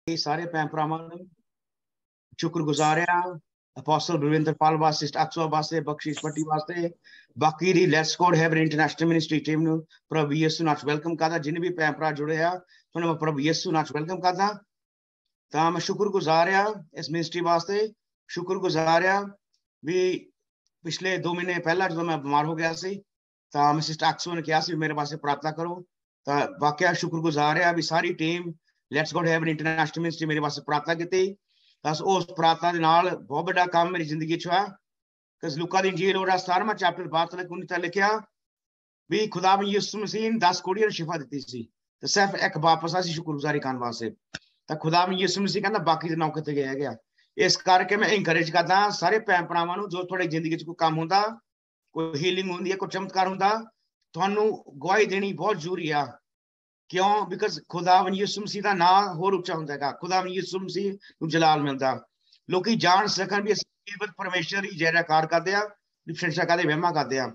सारे भैन भरावां नूं शुक्रगुजार आ अपोस्टल बलविंदरपाल वास्ते, अक्सो वास्ते, बख्शीश पट्टी वास्ते, बाकी दी let's God have international ministry team नूं प्रभु यीशु नाच वेलकम करदा। जिन्ने भी भैन भरा जुड़े आ तुहानूं मैं प्रभु यीशु नाच वेलकम करदा। तां मैं शुक्रगुजार आ इस मिनिस्ट्री वास्ते, शुक्रगुजार आ भी पिछले 2 महीने पहला जो मैं बीमार हो गया सी तां मैं सिस्टर अक्सो ने कहा सी मेरे वास्ते प्रार्थना करो। तां वाकई शुक्रगुजार आ भी सारी team let's God have international ministry मेरे वास्ते प्रार्थना की। बस उस प्रार्थना के नाल बहुत बड़ा काम मेरी जिंदगी च होया। कि लूका दी इंजील और 17वां चैप्टर 12 तक लिखिया भी खुदा यीशु मसीह ने 10 कुड़ियां शिफा दी सी ते सिर्फ एक वापस आसी शुक्रगुजारी करने वास्ते। तो खुदा यीशु मसीह कहना बाकी दे नौ किते गए। इस करके मैं इंकरेज करदा सारे भैन भरावां नूं जो थोड़ी जिंदगी च कोई काम हुंदा, कोई हीलिंग हुंदी है, कोई चमत्कार हुंदा, तुहानूं गवाही देनी बहुत जरूरी आ। क्यों? बिकॉज खुदा यीशु मसीह का नाम होर उच्चा हुंदा है। खुदा यीशु मसीह नूं जलाल मिलदा, लोग जान सकन भी असीं परमेश्वर ही जयकार करदे आ, प्रशंसा करदे, महिमा करदे आ।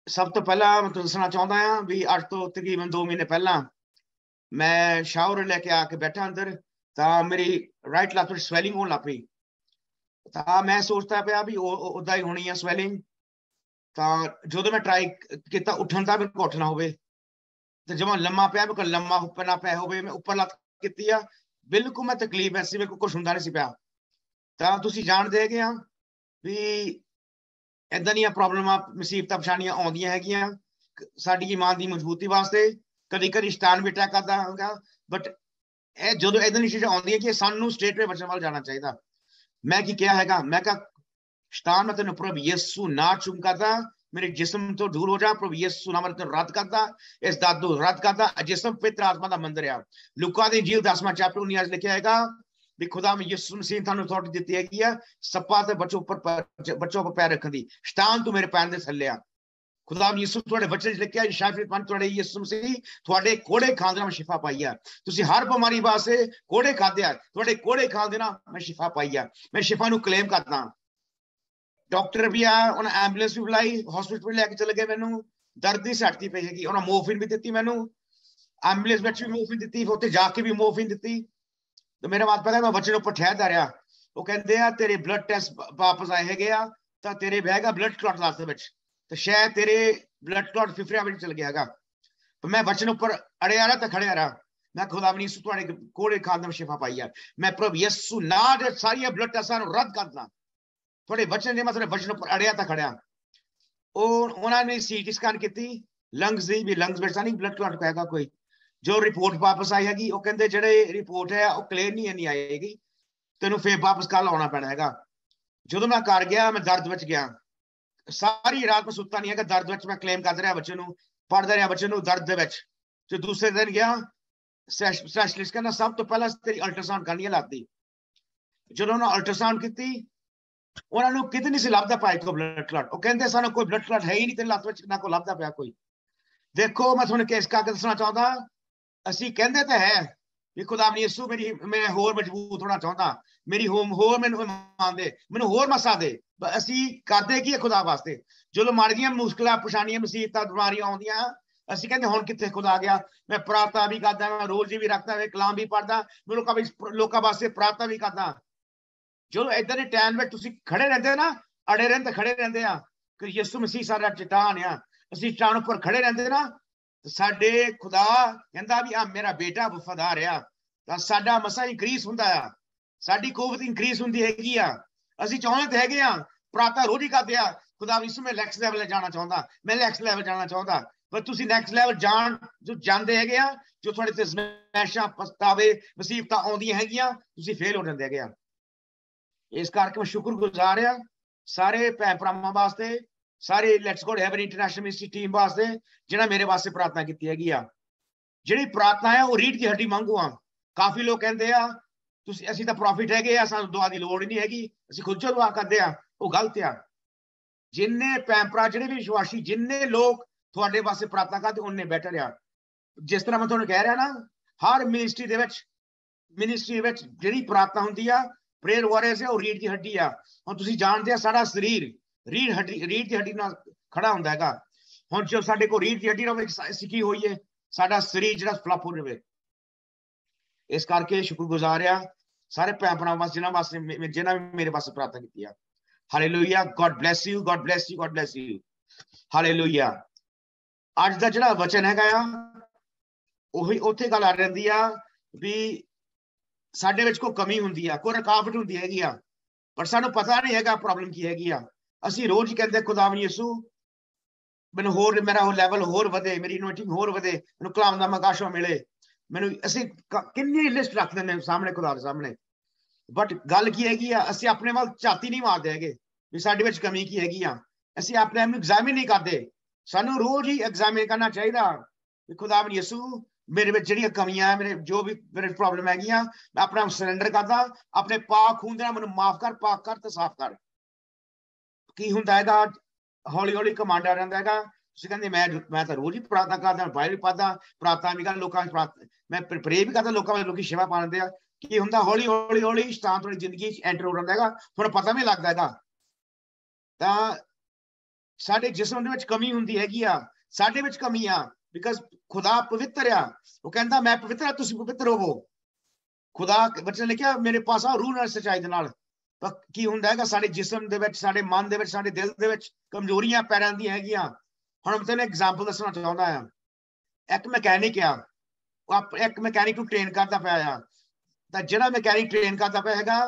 सब तो पहला मैं दसना चाहता हाँ भी अज तो तकरीबन 2 महीने पहला मैं शावर लेके आके बैठा अंदर तो मेरी राइट लत्त में स्वैलिंग होने लग पई। तो मैं सोचता पाया भी उदा ही होनी है स्वैलिंग। तो जो मैं ट्राई किया उठन का मेरे को उठना होवे तो जब मैं लम्मा पिया मेरे को लम्मा उपर ना पिया होवे, मैं उपर लत्त की बिल्कुल मैं तकलीफ ऐसी मेरे को कुछ हुंदा नहीं सी पिया। तो तुसीं जाणदे हैगे आ भी इदां दी प्रॉब्लमां मुसीबतां परेशानियां आउंदियां हैगियां साडी ईमान दी मजबूती वास्ते। कदी कदी शैतान भी अटैक करदा होगा, बट जो इदां दी चीज़ां आउंदियां कि सानू स्ट्रेट वे बचन वाल जाना चाहिए। मैं की क्या हैगा, मैं कहा शैतान मैं तेन प्रभु यीशु ना चुम करदा, मेरे जिस्म तो दूर हो जा, प्रभु यीशु नाम तेन रद्द करदा, इस दादू रद्द करदा। जिस्म पवित्र आत्मा का मंदिर है। लूका दी इंजील 10वां चैप्टर 19 लिखा हैगा भी खुदा में यीशु मसीह थानू अथॉरिटी दी हैगी है सप्पा ते बच्चों पर पैर रखन दी। शैतान तू मेरे पैर दे थल्ले आ। खुदा यीशु तुहाडे बच्चे च लिखिया शाफियत 5 तुहाडे यीशु मसीह तुहाडे कोड़े खांदे मैं शिफा पाई है। तुसीं हर बीमारी वास्ते कोड़े खादे आ, तुहाडे कोड़े खांदे ना मैं शिफा पाई है। मैं शिफा नू क्लेम करदा। डॉक्टर भी आया, उन्हें एंबुलेंस भी बुलाई, हॉस्पिटल लेके चले गए। मैनू दर्द की सट की पई हैगी, उन्हें मोरफिन भी दी, मैनू एंबुलेंस में भी मोरफिन दी, उत्थे जाके भी मोरफिन दी। तो मेरा माता कहता मैं बच्चे उपर ठहरदा रहा। वो कहते हैं तेरे ब्लड टेस्ट वापस आए है तो तेरे बहगा ब्लड क्लॉट लास्ट विच तो शायद तेरे ब्लड क्लॉट फिफरिया में चल गया। तो मैं बच्चे उपर अड़िया रहा तो खड़िया रहा। मैं खुदा भी यीशु तुहाडे कोड़े खांदे में शिफा पाई है। मैं प्रभु यीशु ना दे सारी ब्लड टेस्टां नूं रद्द करदा। थोड़े बच्चे ने मैं थोड़े बच्चे उपर अड़िया तो खड़िया। उन्होंने सीटी स्कैन की लंग्स दी भी लंग्स में नहीं ब्लड क्लॉट पैगा कोई। जो रिपोर्ट वापस आई हैगी वो कहते जो रिपोर्ट है वो क्लियर नहीं आएगी, तेन फिर वापस कल आना पैना है। जो मैं घर गया मैं दर्द में गया, सारी रात में सुता नहीं है। दर्द में मैं क्लेम करता रहा बच्चे पढ़ता रहा बच्चे दर्द जो दूसरे दिन गया स्पैशलिस्ट कहना सब तो पहला तेरी अल्ट्रासाउंड करनी है लत्त दी। जो उन्होंने अल्ट्रासाउंड की उन्होंने कितनी नहीं लभदा पाया को ब्लड क्लॉट। वो कहते सानू कोई ब्लड क्लॉट है ही नहीं तेरी लत्त में, ना कोई लभदा पाया कोई। देखो मैं थोड़ा केस करके दसना चाहता असी कहते तो है भी खुदा यीशु मेरी मैं होर मजबूत होना चाहता, मेरी होर मैनू मान दे, मैनू होर मसा दे। असी करते की है खुदा वास्ते। जो माड़ियां मुश्किल परेशानियां मुसीबतां बीमारियां आउंदियां असी कहते हुण कित्थे खुदा आ गया। मैं प्रार्थना भी करदा, मैं रोज भी रखता, मैं कलाम भी पढ़दा, मैं लोकां वास्ते प्रार्थना भी करदा। जो इदां दे टाइम में तुसीं खड़े रहंदे ना, अड़े रहंदे खड़े रहंदे आ कि यीशु मसीह साडा चट्टान आ, असीं चट्टान उपर खड़े रहंदे ना साडे खुदा कहंदा भी आ मेरा बेटा वफादार आ। तां साडा मसा इंक्रीज हुंदा आ, साडी कुवत इंक्रीज हुंदी हैगी आ। असीं चाहुंदे ते हैगे आ, प्रार्थना रोज ही करदे आ खुदा यीशु मैं नेक्स्ट लेवल जाना चाहुंदा, मैं नेक्स्ट लेवल जाना चाहुंदा। पर तुसीं नेक्स्ट लेवल जो जांदे हैगे आ, जो तुहाडे ते आज़माइशां पछतावे मुसीबतां आउंदियां हैगियां तुसीं फेल हो जांदे हैगे आ। इस करके मैं शुक्रगुजार आ सारे भैन भरावां वास्ते, सारे let's God have international ministry team वास्ते जिन्हें मेरे वास्ते प्रार्थना की हैगी आ। जिहड़ी प्रार्थना है वो रीढ़ की हड्डी वांगू आ। काफी लोग कहते आ असीं तां प्रॉफिट हैगे आ, सानूं दुआ की लोड़ ही नहीं हैगी, असीं खुद चो दुआ करदे आ। वो गलत आ। जिन्ने भैन भरा जिहड़े भी विश्वासी जिन्ने लोग तुहाडे वास्ते प्रार्थना करदे उन्ने बैटर आ। जिस तरह मैं तुहानूं कह रहा ना हर मिनिस्ट्री दे विच जिहड़ी प्रार्थना हुंदी आ प्रेयर वॉरियर्स है वो रीढ़ की हड्डी आ। हुण तुसीं जाणदे आ साडा शरीर रीढ़ की हड्डी नाल खड़ा हुंदा हैगा। हुण जो साडे कोल रीढ़ की हड्डी नाल सिक्की होई है साडा शरीर जिहड़ा फ्लप हो जावे। इस करके शुक्रगुजार आ सारे भैन भरावां वास्ते जिन्हां वास्ते जिन्हां भी मेरे वास्ते प्रार्थना की है। Hallelujah, God bless you, God bless you, God bless you. Hallelujah. अज दा जिहड़ा वचन हैगा ਉਹੀ ਉੱਥੇ ਗੱਲ ਆ ਰਹਿੰਦੀ ਆ ਵੀ ਸਾਡੇ ਵਿੱਚ ਕੋਈ ਕਮੀ ਹੁੰਦੀ ਆ, ਕੋਈ ਰੁਕਾਵਟ ਹੁੰਦੀ ਹੈਗੀ ਆ, ਪਰ ਸਾਨੂੰ ਪਤਾ ਨਹੀਂ ਹੈਗਾ ਪ੍ਰੋਬਲਮ ਕੀ ਹੈਗੀ ਆ। ਅਸੀਂ ਰੋਜ਼ ਹੀ ਕਹਿੰਦੇ ਖੁਦਾਵੰਦ ਯਿਸੂ ਮੈਨੂੰ ਹੋਰ ਮੇਰਾ ਉਹ ਲੈਵਲ ਹੋਰ ਵਧੇ, ਮੇਰੀ ਅਨੋਇੰਟਿੰਗ ਹੋਰ ਵਧੇ, ਮੈਨੂੰ ਕਲਾਮ ਦਾ ਮਕਾਸ਼ਾ ਮਿਲੇ, ਮੈਨੂੰ ਅਸੀਂ ਕਿੰਨੀ ਲਿਸਟ ਰੱਖ ਦਿੰਦੇ ਹਾਂ ਸਾਹਮਣੇ ਖੁਦਾ ਦੇ ਸਾਹਮਣੇ। ਬਟ ਗੱਲ ਕੀ ਹੈਗੀ ਆ, ਅਸੀਂ ਆਪਣੇ ਵੱਲ ਝਾਤੀ ਨਹੀਂ ਮਾਰਦੇ ਹੈਗੇ ਵੀ ਸਾਡੇ ਵਿੱਚ ਕਮੀ ਕੀ ਹੈਗੀ ਆ। ਅਸੀਂ ਆਪਣੇ ਆਪ ਨੂੰ ਐਗਜ਼ਾਮਿਨ ਨਹੀਂ ਕਰਦੇ। ਸਾਨੂੰ ਰੋਜ਼ ਹੀ ਐਗਜ਼ਾਮਿਨ ਕਰਨਾ ਚਾਹੀਦਾ ਵੀ ਖੁਦਾਵੰਦ ਯਿਸੂ मेरे में जिहड़ियां कमियां मेरे जो भी मेरे प्रॉब्लम हैगियां मैं अपना सरेंडर करदा, अपने पाक खून दे नाल मैनूं माफ कर, पाक कर ते साफ कर। की हुंदा हैगा हौली हौली कमांड आ रहिंदा हैगा। तुसीं कहंदे मैं तां रोज ही प्रार्थना करदा, बाइबल पढ़दा, प्रार्थना भी करदा, लोकां च मैं प्रे भी करदा, लोकां लोकी सेवा पांदे आ। की हुंदा हौली हौली हौली शैतान तुहाडी जिंदगी च एंटर हो रहिंदा हैगा, तुहानूं पता नहीं लगदा हैगा। तां साडे जिस्म दे विच कमी हुंदी हैगी आ, साडे विच कमी आ बिकॉज खुदा पवित्र आ। वो कहता मैं पवित्र आ, तुसीं पवित्र होवो। खुदा बच्चे लिखिया मेरे पास आ रूह नाल सच्चाई दे नाल। पर की हुंदा हैगा साडे जिस्म दे विच, साडे मन दे विच, साडे दिल दे विच कमजोरियां पैरां दी हैगियां। हुण मैं तैनूं एग्जांपल दसना चाहुंदा आ। एक मैकेनिक आ, ਉਹ ਇੱਕ मैकेनिक ਨੂੰ ट्रेन करदा पिया आ, ਤਾਂ ਜਿਹੜਾ मैकेनिक ट्रेन करदा पिया हैगा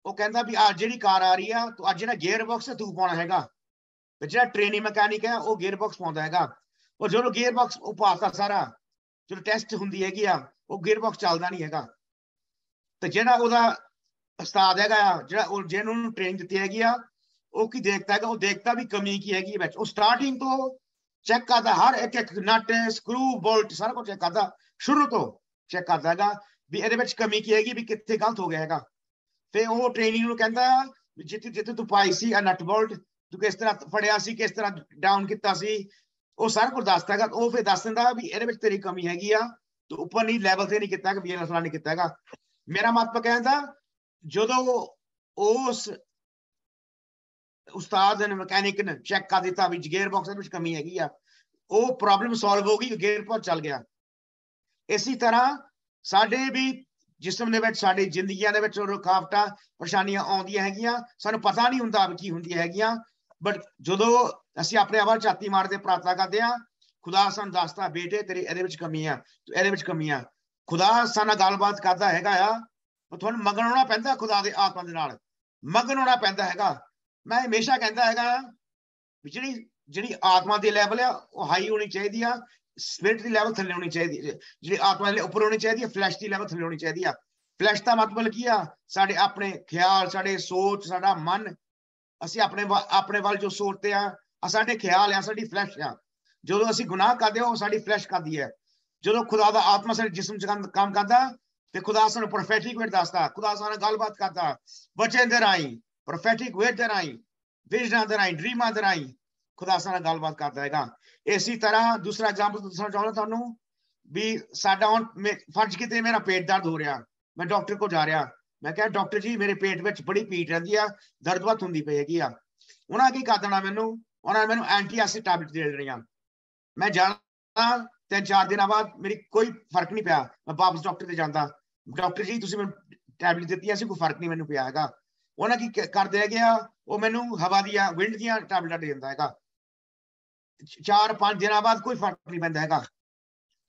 ਉਹ ਕਹਿੰਦਾ ਵੀ ਆ ਜਿਹੜੀ ਕਾਰ ਆ ਰਹੀ ਆ ਤੂੰ ਅੱਜ ਜਿਹੜਾ ਗੇਅਰ ਬਾਕਸ ਤੂੰ ਪਾਉਣਾ ਹੈਗਾ। ਤੇ ਜਿਹੜਾ ਟ੍ਰੇਨਿੰਗ ਮੈਕੈਨਿਕ ਹੈ ਉਹ ਗੇਅਰ ਬਾਕਸ ਪਾਉਂਦਾ ਹੈਗਾ। और जो गेयर बॉक्स पाता सारा जो टेस्ट होंगी हैगी आ वो गेयर बॉक्स चलता नहीं हैगा। तो जिहड़ा ओहदा उस्ताद हैगा जिहड़ा जिन्होंने ट्रेनिंग दी हैगी आ वो की देखता है, वो देखता भी कमी की हैगी विच। वो स्टार्टिंग तो चेक करता हर एक एक नट स्क्रू बोल्ट सारा कुछ चेक करता, शुरू तो चेक करता हैगा भी इहदे विच कमी की हैगी, भी कित्थे गलत हो गया हैगा। फिर वो ट्रेनिंग नूं कहंदा जिथे जिथे तू पाई सी नट बोल्ट तू किस तरह फड़िया सी, किस तरह डाउन किया सी, ਉਹ ਸਾਰਾ ਕੁਝ ਦੱਸਦਾ ਹੈਗਾ। ਉਹ ਫਿਰ ਦੱਸ ਦਿੰਦਾ ਵੀ ਇਹਦੇ ਵਿੱਚ ਤੇਰੀ ਕਮੀ ਹੈਗੀ ਆ, ਤੂੰ ਉੱਪਰ ਨਹੀਂ ਲੈਵਲ ਤੇ ਨਹੀਂ ਕੀਤਾ ਕਿ ਵੀ ਫਲਾਣਾ ਨਹੀਂ ਕੀਤਾ ਹੈਗਾ। ਮੇਰਾ ਮਤਲਬ ਕਹਿੰਦਾ ਜਦੋਂ ਉਸ ਉਸਤਾਦ ਨੇ ਮਕੈਨਿਕ ਨੇ ਚੈੱਕ ਕਰ ਦਿੱਤਾ ਵੀ ਗੇਅਰ ਬਾਕਸ ਦੇ ਵਿੱਚ ਕਮੀ ਹੈਗੀ ਆ, ਉਹ ਪ੍ਰੋਬਲਮ ਸੋਲਵ ਹੋ ਗਈ, ਗੇਅਰ ਬਾਕਸ ਚੱਲ ਗਿਆ। ਇਸੇ ਤਰ੍ਹਾਂ ਸਾਡੇ ਵੀ ਜਿਸਮ ਦੇ ਵਿੱਚ ਸਾਡੀ ਜ਼ਿੰਦਗੀਆਂ ਦੇ ਵਿੱਚ ਰੁਕਾਵਟਾਂ ਪਰੇਸ਼ਾਨੀਆਂ ਆਉਂਦੀਆਂ ਹੈਗੀਆਂ, ਸਾਨੂੰ ਪਤਾ ਨਹੀਂ ਹੁੰਦਾ ਕੀ ਹੁੰਦੀਆਂ ਹੈਗੀਆਂ। बट जो ਅਸੀਂ ਆਪਣੇ ਆਪ ਝਾਤੀ ਮਾਰਦੇ ਪ੍ਰਾਰਥਨਾ ਕਰਦੇ ਆ, ਖੁਦਾ ਸਾਨੂੰ ਦੱਸਦਾ ਬੇਟੇ ਤੇਰੀ ਇਹਦੇ ਵਿੱਚ ਕਮੀ ਆ, ਤੂੰ ਇਹਦੇ ਵਿੱਚ ਕਮੀ ਆ। ਖੁਦਾ ਸਾਡੇ ਨਾਲ ਗੱਲਬਾਤ ਕਰਦਾ ਹੈਗਾ ਆ, ਤੁਹਾਨੂੰ ਮਗਨ ਹੋਣਾ ਪੈਂਦਾ ਖੁਦਾ ਦੇ ਆਤਮਾ ਦੇ ਨਾਲ, ਮਗਨ ਹੋਣਾ ਪੈਂਦਾ ਹੈਗਾ। ਮੈਂ ਹਮੇਸ਼ਾ ਕਹਿੰਦਾ ਹੈਗਾ ਜਿਹੜੀ ਆਤਮਾ ਦੀ ਲੈਵਲ ਆ ਉਹ ਹਾਈ ਹੋਣੀ ਚਾਹੀਦੀ ਆ, ਸਪਿਰਿਟ ਦੀ ਲੈਵਲ ਥੱਲੇ ਹੋਣੀ ਚਾਹੀਦੀ, ਜਿਹੜੀ ਆਤਮਾ ਦੇ ਉੱਪਰ ਹੋਣੀ ਚਾਹੀਦੀ ਹੈ, ਫਲੈਸ਼ ਦੀ ਲੈਵਲ ਥੱਲੇ ਹੋਣੀ ਚਾਹੀਦੀ ਆ। ਫਲੈਸ਼ ਦਾ ਮਤਲਬ ਕੀ ਆ, ਸਾਡੇ ਆਪਣੇ ਖਿਆਲ, ਸਾਡੇ ਸੋਚ, ਸਾਡਾ ਮਨ, ਅਸੀਂ ਆਪਣੇ ਵੱਲ ਜੋ ਸੋਚਦੇ ਆ ਸਾਡੇ ਖਿਆਲ ਆ, ਸਾਡੀ ਫਲੈਸ਼ ਆ। ਜਦੋਂ ਅਸੀਂ ਗੁਨਾਹ ਕਰਦੇ ਹਾਂ ਉਹ ਸਾਡੀ ਫਲੈਸ਼ ਕਰਦੀ ਹੈ। ਜਦੋਂ ਖੁਦਾ ਦਾ ਆਤਮਾ ਸਾਡੇ ਜਿਸਮ 'ਚ ਕੰਮ ਕਰਦਾ ਤੇ ਖੁਦਾ ਸਾਨੂੰ ਪ੍ਰੋਫੈਟਿਕ ਵੇਟ ਦੱਸਦਾ, ਖੁਦਾ ਸਾਨੂੰ ਗੱਲਬਾਤ ਕਰਦਾ ਵਚਨ ਦੇ ਰਾਹੀਂ, ਪ੍ਰੋਫੈਟਿਕ ਵੇਟ ਦੇ ਰਾਹੀਂ, ਵਿਜ਼ਨਾਂ ਦੇ ਰਾਹੀਂ, ਡਰੀਮਾਂ ਦੇ ਰਾਹੀਂ ਖੁਦਾ ਸਾਨੂੰ ਗੱਲਬਾਤ ਕਰਦਾ ਹੈਗਾ। ਇਸੇ ਤਰ੍ਹਾਂ ਦੂਸਰਾ ਐਗਜ਼ਾਮਪਲ ਦੱਸਣਾ ਚਾਹੁੰਦਾ ਤੁਹਾਨੂੰ ਵੀ ਸਾਡਾ ਹੁਣ ਫਰਜ਼ ਕਿਤੇ ਮੇਰਾ ਪੇਟ ਦਰਦ ਹੋ ਰਿਹਾ, ਮੈਂ ਡਾਕਟਰ ਕੋਲ ਜਾ ਰਿਹਾ, मैं क्या डॉक्टर जी मेरे पेट में बड़ी पीड़ रही है, दर्द बहुत होंगी पई हैगी आ। उन्होंने की कर देना मैनू एंटी एसिड टैबलेट दे देनियां। मैं जाना 3-4 दिन बाद मेरी कोई फर्क नहीं पाया, मैं वापस डॉक्टर से जाता, डॉक्टर जी तुसीं मैनू टैबलेट दित्ती सी, कोई फर्क नहीं मैनू पिया हैगा। उन्होंने की करते है वो मैनू हवा दियां विंड दियां टैबलेटां दे दिंदा हैगा। 4-5 दिन बाद कोई फर्क नहीं पैंदा हैगा।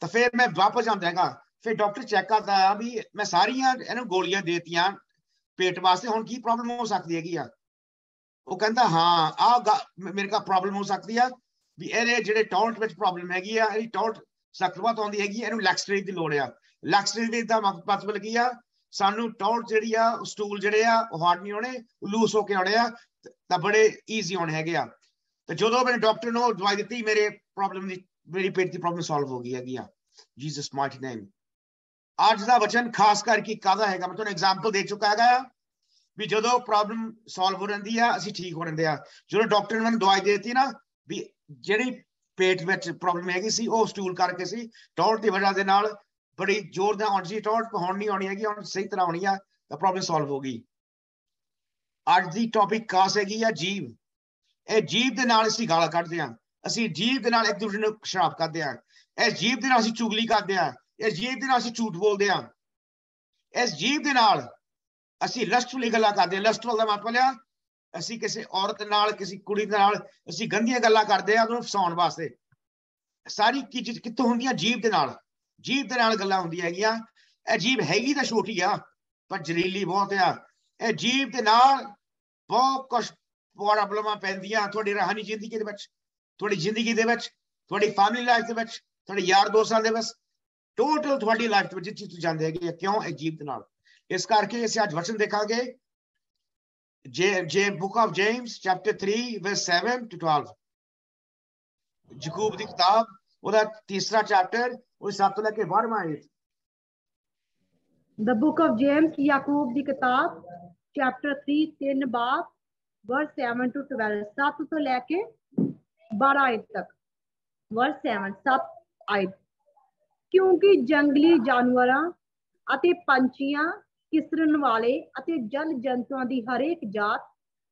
तो फिर मैं वापस जाता हैगा, फिर डॉक्टर चेक करता है भी मैं सारियां इन्हू गोलियां देतियां पेट वास्ते, हुण की प्रॉब्लम हो सकती हैगी आ। वो कहता हाँ आ मेरे का प्रॉब्लम हो सकती है भी ये जेडे टॉन्ट विच प्रॉब्लम हैगी आ, इहदी टॉन्ट सख्त बहुत आउंदी हैगी, इहनू लैक्सट्रेट दी लोड़ आ। लैक्सट्रेट दा मतलब की आ सानू टॉन्ट जिहड़ी आ स्टूल जिहड़े आ हार्ड नहीं होने, लूस होके आने आ तां बड़े ईजी होने हैगे आ। ते जदों मैंने डॉक्टर ने दवाई दी मेरे प्रॉब्लम दी मेरी पेट की प्रॉब्लम सॉल्व हो गई हैगी आ, जीसस माइटी नेम। ਅੱਜ ਦਾ ਵਚਨ ਖਾਸ ਕਰਕੇ ਕਾਹਦਾ ਹੈਗਾ, ਮੈਂ ਤੁਹਾਨੂੰ ਐਗਜ਼ਾਮਪਲ ਦੇ ਚੁੱਕਾ ਹੈਗਾ ਵੀ ਜਦੋਂ ਪ੍ਰੋਬਲਮ ਸੋਲਵ ਹੋ ਜਾਂਦੀ ਆ ਅਸੀਂ ਠੀਕ ਹੋ ਜਾਂਦੇ ਆ। ਜਦੋਂ ਡਾਕਟਰ ਨੇ ਮੈਨੂੰ ਦਵਾਈ ਦੇ ਦਿੱਤੀ ਨਾ ਵੀ ਜਿਹੜੀ ਪੇਟ ਵਿੱਚ ਪ੍ਰੋਬਲਮ ਹੈਗੀ ਸੀ ਉਹ ਸਟੂਲ ਕਰਕੇ ਸੀ, ਟੌਟ ਦੀ ਵਜ੍ਹਾ ਦੇ ਨਾਲ ਬੜੀ ਜ਼ੋਰ ਨਾਲ ਆਉਣੀ ਸੀ, ਟੌਟ ਹੁਣ ਨਹੀਂ ਆਉਣੀ ਹੈਗੀ, ਹੁਣ ਸਹੀ ਤਰ੍ਹਾਂ ਆਉਣੀ ਆ, ਤਾਂ ਪ੍ਰੋਬਲਮ ਸੋਲਵ ਹੋ ਗਈ। ਅੱਜ ਦੀ ਟੌਪਿਕ ਖਾਸ ਹੈਗੀ ਆ ਜੀਭ। ਇਹ ਜੀਭ ਦੇ ਨਾਲ ਅਸੀਂ ਗਾਲਾਂ ਕੱਢਦੇ ਆ, ਅਸੀਂ ਜੀਭ ਦੇ ਨਾਲ ਇੱਕ ਦੂਜੇ ਨੂੰ ਸ਼ਰਾਬ ਕਰਦੇ ਆ, ਇਸ ਜੀਭ ਦੇ ਨਾਲ ਅਸੀਂ ਚੁਗਲੀ ਕਰਦੇ ਆ, इस जीभ दे नाल असीं झूठ बोलदे आ, इस जीव दे नाल असी लस्टफुली गल्लां करदे। लस्टफुल दा मतलब लिया असी किसी औरत नाल किसी कुड़ी दे नाल असी गंदियां गल्लां करदे आ उन्हें फसाउण वास्ते। सारी चीज कित्थों हुंदियां? जीव दे नाल गल्लां हुंदियां हैगियां। ਇਹ जीव हैगी ਤਾਂ छोटी आ पर जलीली बहुत आ। ਇਹ जीव दे नाल बहुत कुछ प्रॉब्लमां पैंदियां ਤੁਹਾਡੀ रूहानी जिंदगी दे विच, ਤੁਹਾਡੀ जिंदगी दे विच, ਤੁਹਾਡੀ फैमिली लाइफ दे विच, ਤੁਹਾਡੇ यार दोस्तां दे विच, टोटल ਤੁਹਾਡੀ लाइफ दे विच जिथे तुसीं जांदे हैगे क्यों? ਇਹ जीव दे नाल। इस करके ਅਸੀਂ ਅੱਜ वचन देखांगे जे book of James chapter 3 verse 7 to 12। याकूब दी किताब ਉਹਦਾ तीसरा चैप्टर ਉਹ 7 ਤੋਂ ਲੈ ਕੇ 12ਵਾਂ ਆਇਤ। The book of James, याकूब दी किताब चैप्टर 3 3 बाब वर्स 7 to 12, 7 ਤੋਂ ਲੈ ਕੇ 12 आयत तक। वर्स 7 7 आयत। क्योंकि जंगली जानवरां ਅਤੇ ਪੰਛੀਆਂ, ਕਿਸਰਨ ਵਾਲੇ ਅਤੇ ਜਲ ਜੰਤੂਆਂ ਦੀ ਹਰੇਕ ਜਾਤ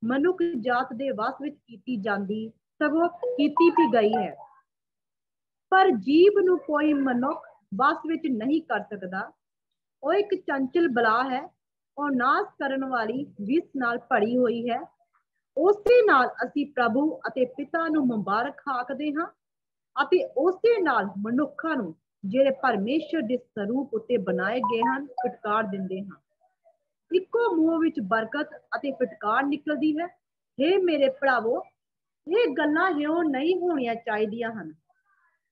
ਮਨੁੱਖ ਜਾਤ ਦੇ ਵਸ ਵਿੱਚ ਕੀਤੀ ਜਾਂਦੀ, ਸਗੋਂ ਕੀਤੀ ਵੀ ਗਈ ਹੈ। ਪਰ ਜੀਵ ਨੂੰ ਕੋਈ ਮਨੁੱਖ ਵਸ ਵਿੱਚ ਨਹੀਂ ਕਰ ਸਕਦਾ। ਉਹ ਇੱਕ ਚੰਚਲ ਬਲਾ ਹੈ, ਉਹ ਨਾਸ ਕਰਨ ਵਾਲੀ ਵਿਸ ਨਾਲ ਭਰੀ ਹੋਈ ਹੈ। ਉਸੇ ਨਾਲ ਅਸੀਂ ਪ੍ਰਭੂ ਅਤੇ ਪਿਤਾ ਨੂੰ ਮੁਬਾਰਕ ਆਖਦੇ ਹਾਂ ਅਤੇ ਉਸੇ ਨਾਲ ਮਨੁੱਖਾਂ ਨੂੰ ਜਿਹੜੇ ਪਰਮੇਸ਼ਰ ਦੇ ਸਰੂਪ ਉੱਤੇ ਬਣਾਏ ਗਏ ਹਨ ਫਟਕਾਰ ਦਿੰਦੇ ਹਾਂ। ਇੱਕੋ ਮੂੰਹ ਵਿੱਚ ਬਰਕਤ ਅਤੇ ਫਟਕਾਰ ਨਿਕਲਦੀ ਹੈ। हे ਮੇਰੇ ਭਰਾਵੋ, ਇਹ ਗੱਲਾਂ ਇਉਂ ਨਹੀਂ ਹੋਣੀਆਂ ਚਾਹੀਦੀਆਂ ਹਨ।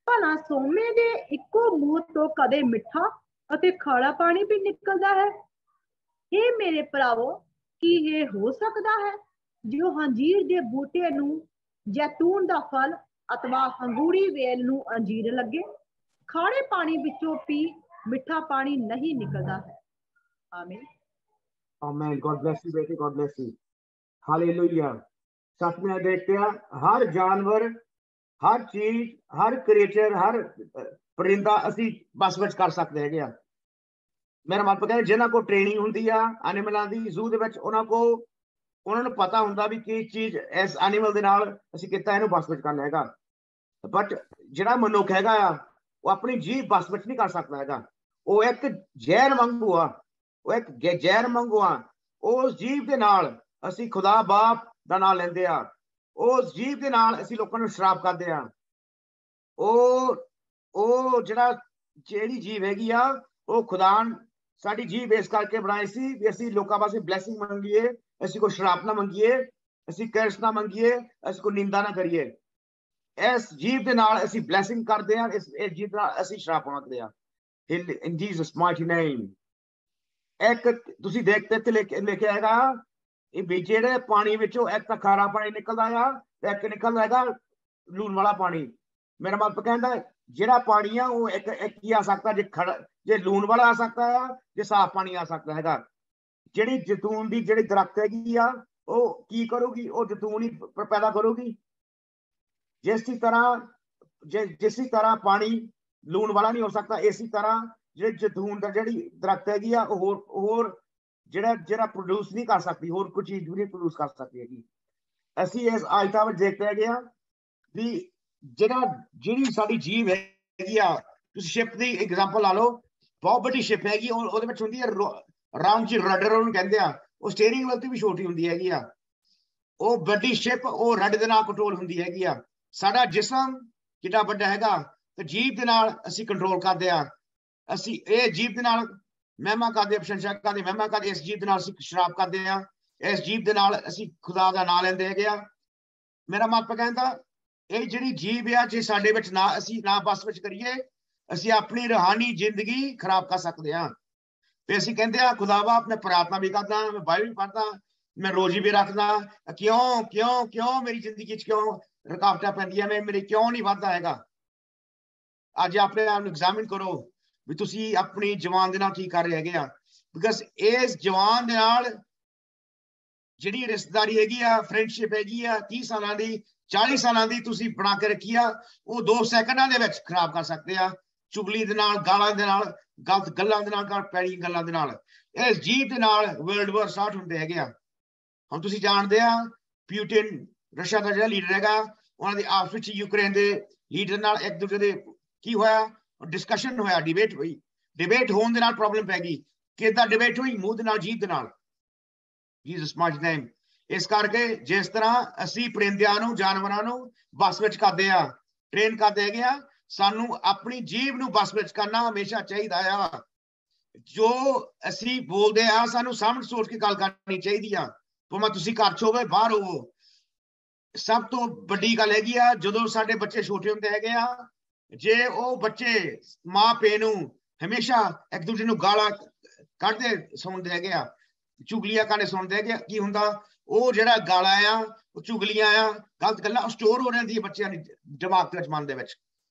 ਭਲਾ ਸੋਮੇ ਦੇ ਇੱਕੋ ਮੂੰਹ ਤੋਂ ਕਦੇ ਮਿੱਠਾ ਅਤੇ ਖਾਰਾ ਪਾਣੀ ਵੀ ਨਿਕਲਦਾ ਹੈ? हे ਮੇਰੇ ਭਰਾਵੋ, ਕੀ ਇਹ ਹੋ ਸਕਦਾ ਹੈ ਜੋ ਅੰਜੀਰ ਦੇ ਬੂਟੇ ਨੂੰ ਜੈਤੂਨ ਦਾ ਫਲ ਅਥਵਾ ਅੰਗੂਰੀ ਵੇਲ ਨੂੰ ਅੰਜੀਰ ਲੱਗੇ? ਖਾਰੇ ਪਾਣੀ ਵਿੱਚੋਂ ਵੀ ਮਿੱਠਾ ਪਾਣੀ नहीं निकलता है। आमीन। आमीन। गॉड ब्लेस यू बेटे, गॉड ब्लेस यू। हालेलुया। सच में देखते हैं हर जानवर, हर चीज, हर क्रिएचर, हर परिंदा ਅਸੀਂ ਬਸ ਵਿੱਚ ਕਰ ਸਕਦੇ ਹੈਗੇ ਆ। ਮੇਰਾ ਮਤਲਬ ਹੈ ਜਿਨ੍ਹਾਂ ਕੋ ਟ੍ਰੇਨਿੰਗ ਹੁੰਦੀ ਆ ਐਨੀਮਲਾਂ ਦੀ ਜ਼ੂ ਦੇ ਵਿੱਚ, ਉਹਨਾਂ ਨੂੰ ਪਤਾ ਹੁੰਦਾ ਵੀ ਕੀ ਚੀਜ਼ ਇਸ ਐਨੀਮਲ ਦੇ ਨਾਲ ਅਸੀਂ ਕੀਤਾ ਇਹਨੂੰ ਬਸ ਵਿੱਚ ਕਰਨਾ ਹੈਗਾ। ਬਟ ਜਿਹੜਾ ਮਨੁੱਖ ਹੈਗਾ ਆ ਉਹ ਆਪਣੀ ਜੀਭ ਬਸ ਵਿੱਚ ਨਹੀਂ ਕਰ ਸਕਦਾ ਹੈਗਾ। ਉਹ ਇੱਕ ਜ਼ਹਿਰ ਵਾਂਗੂ ਆ, ਉਹ ਇੱਕ ਜ਼ਹਿਰ ਵਾਂਗੂ ਆ। ਉਸ ਜੀਭ ਦੇ ਨਾਲ ਅਸੀਂ ਖੁਦਾ ਬਾਪ ਦਾ ਨਾਮ ਲੈਂਦੇ ਆ। ਉਸ ਜੀਭ ਦੇ ਨਾਲ ਅਸੀਂ ਲੋਕਾਂ ਨੂੰ ਸ਼ਰਾਪ ਕਰਦੇ ਆ। ਉਹ ਜਿਹੜੀ ਜੀਭ ਹੈਗੀ ਆ ਉਹ ਖੁਦਾ ਸਾਡੀ ਜੀਭ ਇਸ ਕਰਕੇ ਬਣਾਈ ਸੀ ਵੀ ਅਸੀਂ ਲੋਕਾਂ ਵਾਸਤੇ ਬਲੈਸਿੰਗ ਮੰਗੀਏ, ਅਸੀਂ ਕੋਈ ਸ਼ਰਾਪ ਨਾ ਮੰਗੀਏ, ਅਸੀਂ ਕਰਸ ਨਾ ਮੰਗੀਏ, ਅਸੀਂ ਕੋਈ ਨਿੰਦਾ ਨਾ ਕਰੀਏ। ਇਸ ਜੀਭ ਦੇ ਨਾਲ ਅਸੀਂ ਬਲੈਸਿੰਗ ਕਰਦੇ ਆ, ਇਸ ਜੀਭ ਨਾਲ ਅਸੀਂ ਸ਼ਰਾਪ ਮੰਗਦੇ ਆ। In Jesus mighty name। ਇੱਕ ਤੁਸੀਂ ਦੇਖਦੇ ਤੇ ਲਿਖਿਆ ਹੈਗਾ ਇਹ ਵੀ ਜਿਹੜੇ ਪਾਣੀ ਵਿੱਚੋਂ ਇੱਕ ਤਾਂ ਖਾਰਾ ਪਾਣੀ ਨਿਕਲਦਾ ਆ ਤੇ ਇੱਕ ਨਿਕਲਦਾ ਹੈਗਾ ਲੂਣ ਵਾਲਾ ਪਾਣੀ। ਮੇਰਾ ਮਤਲਬ ਕਹਿੰਦਾ ਜਿਹੜਾ ਪਾਣੀ ਆ ਉਹ ਇੱਕ ਹੀ ਆ ਸਕਦਾ, ਜੇ ਲੂਣ ਵਾਲਾ ਆ ਸਕਦਾ ਆ, ਜੇ ਸਾਫ਼ ਪਾਣੀ ਆ ਸਕਦਾ ਹੈਗਾ। ਜਿਹੜੀ ਜੈਤੂਨ ਦੀ ਜਿਹੜੀ ਦਰਖਤ ਹੈਗੀ ਆ ਉਹ ਕੀ ਕਰੂਗੀ? ਉਹ ਜੈਤੂਨ ਹੀ ਪੈਦਾ ਕਰੂਗੀ। ਜਿਸ ਤਰ੍ਹਾਂ ਪਾਣੀ ਲੂਣ ਵਾਲਾ ਨਹੀਂ ਹੋ ਸਕਦਾ, ਇਸੇ ਤਰ੍ਹਾਂ ਜਿਹੜੇ ਜੈਤੂਨ ਦਾ ਜਿਹੜੀ ਦਰਖਤ ਹੈਗੀ ਆ ਉਹ ਹੋਰ ਜਿਹੜਾ ਪ੍ਰੋਡਿਊਸ ਨਹੀਂ ਕਰ ਸਕਦੀ, ਹੋਰ ਕੋਈ ਚੀਜ਼ ਵੀ ਨਹੀਂ ਪ੍ਰੋਡਿਊਸ ਕਰ ਸਕਦੀ ਹੈਗੀ। ਅਸੀਂ ਇਸ ਆਇਤਾਂ ਵਿੱਚ ਦੇਖਦੇ ਹੈਗੇ ਆ ਵੀ ਜਿਹੜੀ ਸਾਡੀ ਜੀਵ ਹੈਗੀ ਆ, ਤੁਸੀਂ ਸ਼ਿਪ ਦੀ ਐਗਜ਼ਾਮਪਲ ਲਾ ਲਓ। ਬਹੁਤ ਵੱਡੀ ਸ਼ਿਪ ਹੈਗੀ, ਉਹਦੇ ਵਿੱਚ ਹੁੰਦੀ ਹੈ ਰਾਉਂਡ ਜੀ ਰਡਰ ਉਹਨੂੰ ਕਹਿੰਦੇ ਆ। ਉਹ ਸਟੀਅਰਿੰਗ ਵੱਲ ਤੋਂ ਵੀ ਛੋਟੀ ਹੁੰਦੀ ਹੈਗੀ ਆ। ਉਹ ਵੱਡੀ ਸ਼ਿਪ ਉਹ ਰਡ ਦੇ ਨਾਲ ਕੰਟਰੋਲ ਹੁੰਦੀ ਹੈਗੀ ਆ। ਸਾਡਾ ਜਿਸਮ ਕਿੰਨਾ ਵੱਡਾ ਹੈਗਾ ਤੇ ਜੀਭ ਦੇ ਨਾਲ ਅਸੀਂ ਕੰਟਰੋਲ ਕਰਦੇ ਆ। ਅਸੀਂ ਇਹ ਜੀਭ ਦੇ ਨਾਲ ਮਹਿਮਾ ਕਰਦੇ, ਪ੍ਰਸ਼ੰਸਾ ਕਰਦੇ, ਮਹਿਮਾ ਕਰਦੇ। ਇਸ ਜੀਭ ਦੇ ਨਾਲ ਅਸੀਂ ਸ਼ਰਾਬ ਕਰਦੇ ਆ। ਇਸ ਜੀਭ ਦੇ ਨਾਲ ਅਸੀਂ ਖੁਦਾ ਦਾ ਨਾਮ ਲੈਂਦੇ ਹੈਗੇ ਆ। ਮੇਰਾ ਮਤਲਬ ਕਹਿੰਦਾ ਇਹ ਜਿਹੜੀ ਜੀਭ ਆ ਜੇ ਸਾਡੇ ਵਿੱਚ ਅਸੀਂ ਨਾ ਬਸ ਵਿੱਚ ਕਰੀਏ, ਅਸੀਂ ਆਪਣੀ ਰੂਹਾਨੀ ਜ਼ਿੰਦਗੀ ਖਰਾਬ ਕਰ ਸਕਦੇ ਆ। ਤੇ ਅਸੀਂ ਕਹਿੰਦੇ ਆ ਖੁਦਾਵਾ ਮੈਂ ਪ੍ਰਾਰਥਨਾ ਵੀ ਕਰਦਾ, ਮੈਂ ਬਾਈਬਲ ਵੀ ਪੜ੍ਹਦਾ, ਮੈਂ ਰੋਜ਼ੀ ਵੀ ਰੱਖਦਾ, ਕਿਉਂ ਮੇਰੀ ਜ਼ਿੰਦਗੀ 'ਚ ਕਿਉਂ ਰੁਕਾਵਟਾਂ ਪੈਂਦੀਆਂ ਨੇ, ਮੇਰੇ ਕਿਉਂ ਨਹੀਂ ਵੱਧਦਾ ਹੈਗਾ। ਅੱਜ ਆਪਣੇ ਆਪ ਨੂੰ ਐਗਜ਼ਾਮਿਨ ਕਰੋ ਵੀ ਤੁਸੀਂ ਆਪਣੀ ਜਵਾਨ ਦੇ ਨਾਲ ਕੀ ਕਰ ਰਹੇ ਹੈਗੇ ਆ। ਬਿਕਾਜ਼ ਇਸ ਜਵਾਨ ਦੇ ਨਾਲ ਜਿਹੜੀ ਰਿਸ਼ਤੇਦਾਰੀ ਹੈਗੀ ਆ, ਫਰੈਂਡਸ਼ਿਪ ਹੈਗੀ ਆ 30 ਸਾਲਾਂ ਦੀ 40 ਸਾਲਾਂ ਦੀ ਤੁਸੀਂ ਬਣਾ ਕੇ ਰੱਖੀ ਆ, ਉਹ 2 ਸੈਕਿੰਡਾਂ ਦੇ ਵਿੱਚ ਖਰਾਬ ਕਰ ਸਕਦੇ ਆ। ਚੁਗਲੀ ਦੇ ਨਾਲ, ਗਾਲਾਂ ਦੇ ਨਾਲ, ਗਲਤ ਗੱਲਾਂ ਦੇ ਨਾਲ, ਪੈੜੀ ਗੱਲਾਂ ਦੇ ਨਾਲ। ਇਸ ਜੀਭ ਦੇ ਨਾਲ ਵਰਲਡ ਵਾਰ ਸਟਾਰਟ ਹੁੰਦੇ ਹੈਗੇ ਆ। ਹੁਣ ਤੁਸੀਂ ਜਾਣਦੇ ਆ ਪੁਟਿਨ ਰਸ਼ੀਆ ਦਾ ਜਿਹੜਾ ਲੀਡਰ ਹੈਗਾ, ਉਹਨਾਂ ਦੇ ਆਪਸ ਵਿੱਚ ਯੂਕਰੇਨ ਦੇ ਲੀਡਰ ਨਾਲ ਇੱਕ ਦੂਜੇ ਦੇ ਕੀ ਹੋਇਆ, ਡਿਸਕਸ਼ਨ ਹੋਇਆ, ਡਿਬੇਟ ਹੋਈ। ਡਿਬੇਟ ਹੋਣ ਦੇ ਨਾਲ ਪ੍ਰੋਬਲਮ ਪੈ ਗਈ। ਕਿਦਾਂ ਡਿਬੇਟ ਹੋਈ? ਮੂੰਹ ਦੇ ਨਾਲ, ਜੀਭ ਦੇ ਨਾਲ। ਜੀਸਸ ਮਾਈਟੀ ਨੇਮ। ਇਸ ਕਰਕੇ ਜਿਸ ਤਰ੍ਹਾਂ ਅਸੀਂ ਪਰਿੰਦਿਆਂ ਨੂੰ, ਜਾਨਵਰਾਂ ਨੂੰ ਬਸ ਵਿੱਚ ਕਰਦੇ ਆ, ਟ੍ਰੇਨ ਕਰਦੇ ਹੈਗੇ ਆ, ਸਾਨੂੰ ਆਪਣੀ ਜੀਭ ਨੂੰ ਬਸ ਵਿੱਚ ਕਰਨਾ ਹਮੇਸ਼ਾ ਚਾਹੀਦਾ ਆ। ਜੋ ਅਸੀਂ ਬੋਲਦੇ ਆ ਸਾਨੂੰ ਸਾਹਮਣੇ ਸੋਚ ਕੇ ਗੱਲ ਕਰਨੀ ਚਾਹੀਦੀ ਆ, ਭਾਵੇਂ ਤੁਸੀਂ ਘਰ 'ਚ ਹੋਵੇ, ਬਾਹਰ ਹੋਵੋ। ਸਭ ਤੋਂ ਵੱਡੀ ਗੱਲ ਹੈਗੀ ਆ, ਜਦੋਂ ਸਾਡੇ ਬੱਚੇ ਛੋਟੇ ਹੁੰਦੇ ਹੈਗੇ ਆ, ਜੇ ਉਹ ਬੱਚੇ ਮਾਂ ਪਿਓ ਨੂੰ ਹਮੇਸ਼ਾ ਇੱਕ ਦੂਜੇ ਨੂੰ ਗਾਲਾਂ ਕੱਢਦੇ ਸੁਣਦੇ ਹੈਗੇ ਆ, ਚੁਗਲੀਆਂ ਕਰਦੇ ਸੁਣਦੇ ਹੈਗੇ, ਕੀ ਹੁੰਦਾ? ਉਹ ਜਿਹੜਾ ਗਾਲਾਂ ਆ, ਉਹ ਚੁਗਲੀਆਂ ਆ, ਗਲਤ ਗੱਲਾਂ ਸਟੋਰ ਹੋ ਜਾਂਦੀਆਂ ਬੱਚਿਆਂ ਦੇ ਦਿਮਾਗ ਦੇ ਵਿੱਚ, ਮਨ ਦੇ ਵਿੱਚ।